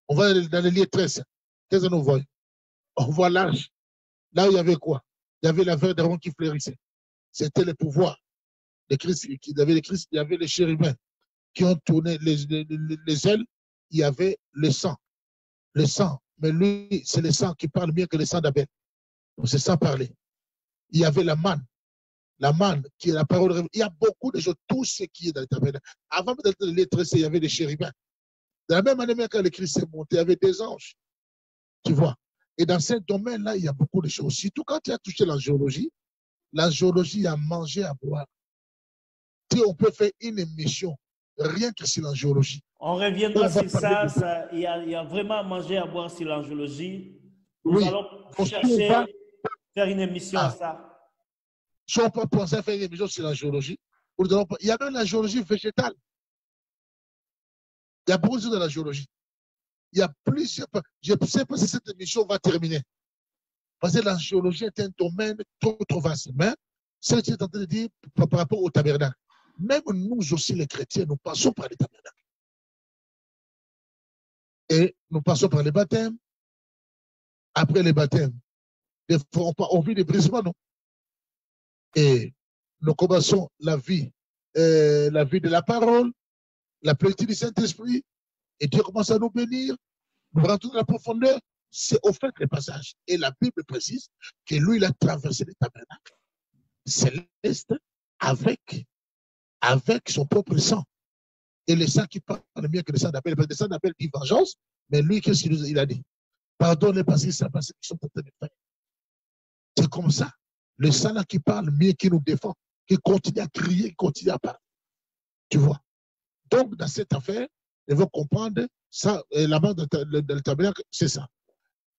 On va dans les lieux très saints. Qu'est-ce que nous voyons? On voit l'âge. Là où il y avait quoi? Il y avait la verre d'Aaron qui fleurissait. C'était le pouvoir de Christ. Il y avait les chérubins qui ont tourné les ailes. Il y avait le sang. Le sang. Mais lui, c'est le sang qui parle mieux que le sang d'Abel. Donc c'est sans parler. Il y avait la manne. La manne, qui est la parole. Il y a beaucoup de choses, tout ce qui est dans le tabernacle. Avant d'être dans les tressés, il y avait des chérubins. De la même manière, quand le Christ est monté, il y avait des anges. Tu vois. Et dans ce domaine-là, il y a beaucoup de choses. Surtout quand tu as touché l'angéologie, il y a manger à boire. Si on peut faire une émission rien que sur l'angéologie. On reviendra sur ça. Il y a vraiment à manger à boire sur l'angéologie. Nous allons chercher faire une émission à ça. Si on peut penser à faire une émission sur l'angéologie, il y a même la géologie végétale. Il y a beaucoup de choses dans la géologie. Il y a plusieurs. Je ne sais pas si cette émission va terminer. Parce que la géologie est un domaine trop vaste. Mais ce que tu es en train de dire par rapport au tabernacle, même nous aussi, les chrétiens, nous passons par les tabernacles. Et nous passons par les baptêmes. Après les baptêmes, on vit des brisements, non? Et nous commençons la vie de la parole, la plénitude du Saint-Esprit, et Dieu commence à nous bénir, nous rentrons dans la profondeur. C'est au fait le passage. Et la Bible précise que lui, il a traversé les tabernacles célestes avec son propre sang. Et le sang qui parle mieux que le sang d'Abel. Le sang d'Abel dit vengeance, mais lui, qu'est-ce qu'il a dit? Pardonne parce qu'ils savent ce qu'ils sont en train de faire. C'est comme ça. Le sang là qui parle mieux, qui nous défend, qui continue à crier, qui continue à parler. Tu vois? Donc, dans cette affaire, il faut comprendre ça, là-bas dans le tabernacle, c'est ça.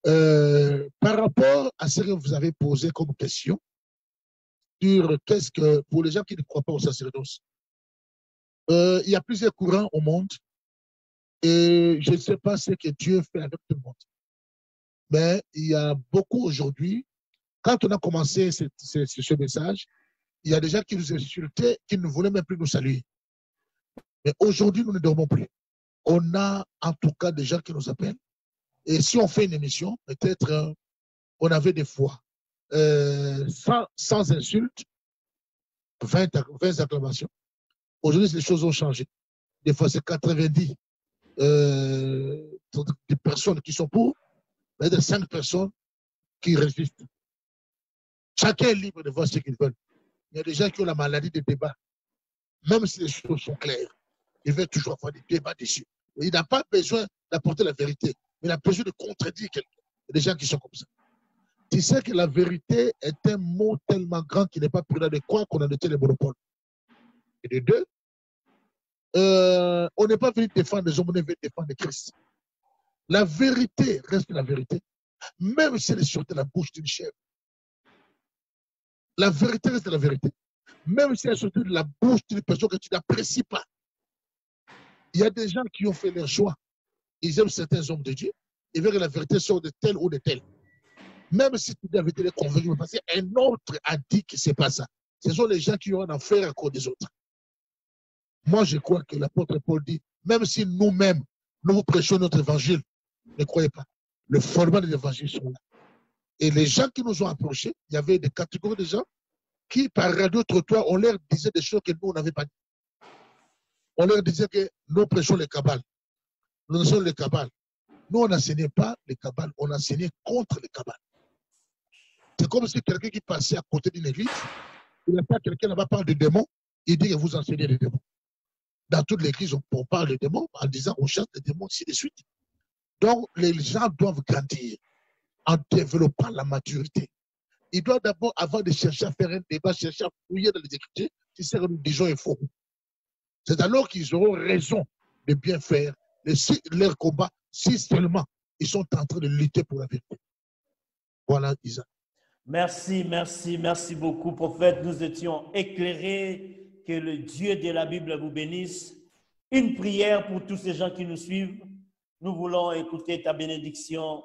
Par rapport à ce que vous avez posé comme question, sur qu'est-ce que, pour les gens qui ne croient pas au sacerdoce, il y a plusieurs courants au monde et je ne sais pas ce que Dieu fait avec tout le monde. Mais il y a beaucoup aujourd'hui, quand on a commencé ce message, il y a des gens qui nous insultaient, qui ne voulaient même plus nous saluer. Mais aujourd'hui, nous ne dormons plus. On a en tout cas des gens qui nous appellent. Et si on fait une émission, peut-être on avait des fois, sans insulte, 20 acclamations. Aujourd'hui, les choses ont changé. Des fois, c'est 90 des personnes qui sont pour, mais il y a 5 personnes qui résistent. Chacun est libre de voir ce qu'il veut. Il y a des gens qui ont la maladie de débat. Même si les choses sont claires, ils veulent toujours avoir des débats dessus. Il n'a pas besoin d'apporter la vérité, mais il a besoin de contredire quelqu'un. Il y a des gens qui sont comme ça. Tu sais que la vérité est un mot tellement grand qu'il n'est pas prudent de croire qu'on a noté les monopoles. Et de deux, on n'est pas venu défendre les hommes, on est venu défendre le Christ. La vérité reste la vérité, même si elle est sur la bouche d'une chèvre. La vérité reste la vérité, même si elle est sur la bouche d'une personne que tu n'apprécies pas. Il y a des gens qui ont fait leur choix. Ils aiment certains hommes de Dieu. Ils veulent que la vérité sorte de tel ou de tel. Même si tu avais été convaincu, parce qu'un autre a dit que ce n'est pas ça. Ce sont les gens qui ont un affaire à cause des autres. Moi, je crois que l'apôtre Paul dit, même si nous-mêmes, nous vous prêchons notre évangile, ne croyez pas. Le fondement de l'évangile sont là. Et les gens qui nous ont approchés, il y avait des catégories de gens qui, par radio-trottoir, on leur disait des choses que nous, on n'avait pas dit. On leur disait que nous prêchons les cabales. Nous sommes les cabales. Nous, on n'enseignait pas les cabales, on enseignait contre les cabales. C'est comme si quelqu'un qui passait à côté d'une église, il n'y a pas quelqu'un là-bas parle de démons, il dit que vous enseignez les démons. Dans toute l'église, on parle de démons en disant on chasse les démons, ainsi de suite. Donc, les gens doivent grandir en développant la maturité. Ils doivent d'abord, avant de chercher à faire un débat, chercher à fouiller dans les Écritures, si c'est que nous disons est faux. C'est alors qu'ils auront raison de bien faire leur combat, si seulement ils sont en train de lutter pour la vérité. Voilà, Isaac. Merci, merci, merci beaucoup, prophète. Nous étions éclairés. Que le Dieu de la Bible vous bénisse. Une prière pour tous ces gens qui nous suivent. Nous voulons écouter ta bénédiction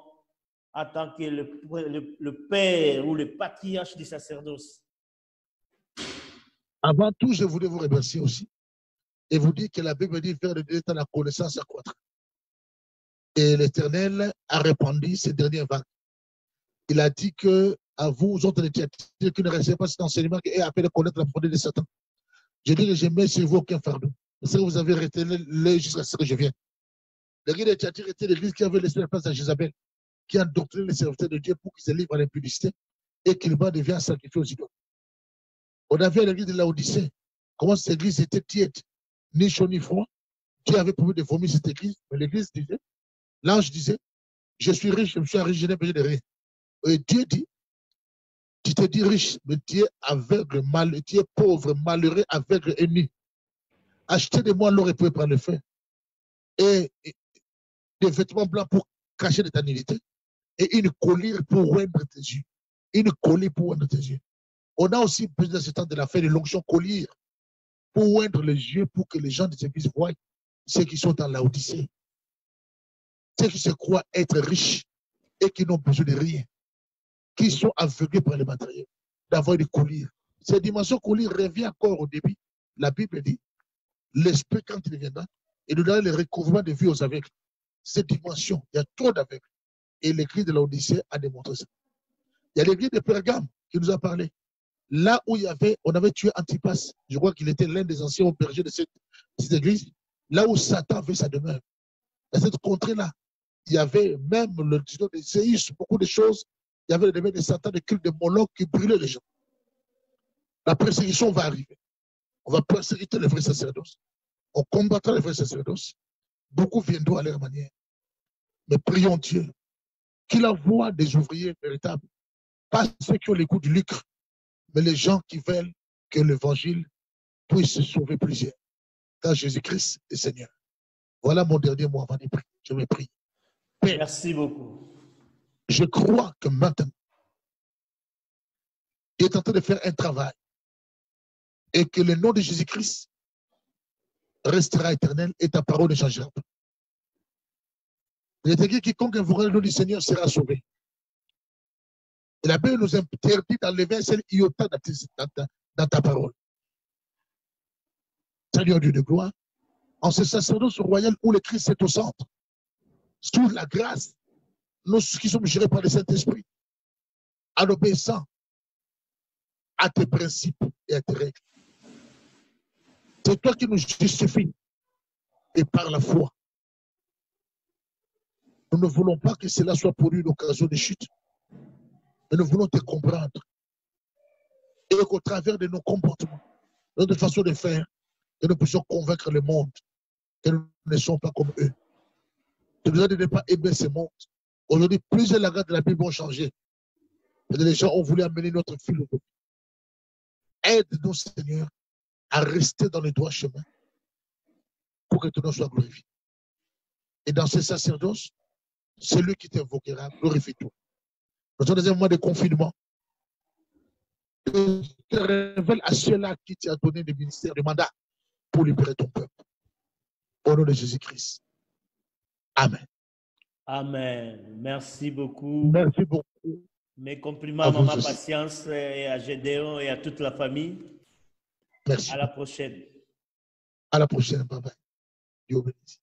en tant que le père ou le patriarche du sacerdoce. Avant tout, je voulais vous remercier aussi et vous dire que la Bible dit faire de Dieu la connaissance accroître. Et l'Éternel a répandu ces dernières vagues. Il a dit que à vous autres les Thyatire qui ne restez pas cet enseignement et appelé à connaître la volonté de Satan. Je dis que je mets sur vous aucun fardeau. Parce que vous avez retenu l'œil jusqu'à ce que je vienne. L'église de Thyatire était l'église qui avait laissé la place à Jézabel, qui a endoctriné les serviteurs de Dieu pour qu'ils se livrent à l'impudicité et qu'ils deviennent sacrifiés aux idoles. On a vu à l'église de Laodicée comment cette église était tiède, ni chaud ni froid. Dieu avait promis de vomir cette église, mais l'église disait, l'ange disait, je suis riche, je me suis enrichi, je n'ai pas de rien. Et Dieu dit, tu te dis riche, mais tu es aveugle, tu es pauvre, malheureux, aveugle et nu. Achetez de moi l'or éprouvé par le feu et des vêtements blancs pour cacher de ta nullité et une collyre pour oindre tes yeux. Une collyre pour oindre tes yeux. On a aussi besoin de ce temps de la fête de l'onction collyre pour oindre les yeux pour que les gens des églises voient ceux qui sont dans l'Odyssée, ceux qui se croient être riches et qui n'ont besoin de rien, qui sont aveuglés par les matériels, d'avoir une collyre. Cette dimension collyre revient encore au début. La Bible dit, l'esprit quand il viendra, il nous donnera le recouvrement de vie aux aveugles. Cette dimension, il y a trop d'aveugles. Et l'église de l'Odyssée a démontré ça. Il y a l'église de Pergame qui nous a parlé. Là où on avait tué Antipas, je crois qu'il était l'un des anciens bergers de cette église, là où Satan avait sa demeure. Dans cette contrée-là, il y avait même le disons de séismes, beaucoup de choses. Il y avait le domaine de Satan, de culte de Moloch qui brûlait les gens. La persécution va arriver. On va persécuter les vrais sacerdoces. On combattra les vrais sacerdoces. Beaucoup viendront à leur manière. Mais prions Dieu qu'il envoie des ouvriers véritables. Pas ceux qui ont les goûts du lucre, mais les gens qui veulent que l'évangile puisse sauver plusieurs. Car Jésus-Christ est Seigneur. Voilà mon dernier mot avant de prier. Je vais prier. Père, merci beaucoup. Je crois que maintenant, il est en train de faire un travail et que le nom de Jésus-Christ restera éternel et ta parole ne changera pas. Il est écrit quiconque invoquera le nom du Seigneur sera sauvé. Et la Bible nous interdit d'enlever un seul iota dans ta parole. Seigneur Dieu de gloire, en ce sacerdoce royal où le Christ est au centre, sous la grâce, nous qui sommes gérés par le Saint-Esprit, en obéissant à tes principes et à tes règles. C'est toi qui nous justifies et par la foi. Nous ne voulons pas que cela soit pour une occasion de chute, mais nous voulons te comprendre et qu'au travers de nos comportements, de notre façon de faire, que nous puissions convaincre le monde que nous ne sommes pas comme eux. Tu nous as dit de ne pas aimer ce monde. Aujourd'hui, plusieurs langages de la Bible ont changé. Et les gens ont voulu amener notre philosophie. Aide-nous, Seigneur, à rester dans le droit chemin pour que ton nom soit glorifié. Et dans ce sacerdoce, celui qui t'invoquera, glorifie-toi. Nous sommes dans un moment de confinement. Je te révèle à ceux-là qui t'a donné le ministère, le mandat pour libérer ton peuple. Au nom de Jésus-Christ. Amen. Amen. Merci beaucoup. Merci beaucoup. Mes compliments à Maman Patience et à Gédéon et à toute la famille. Merci. À la prochaine. À la prochaine. Bye bye. Dieu bénisse.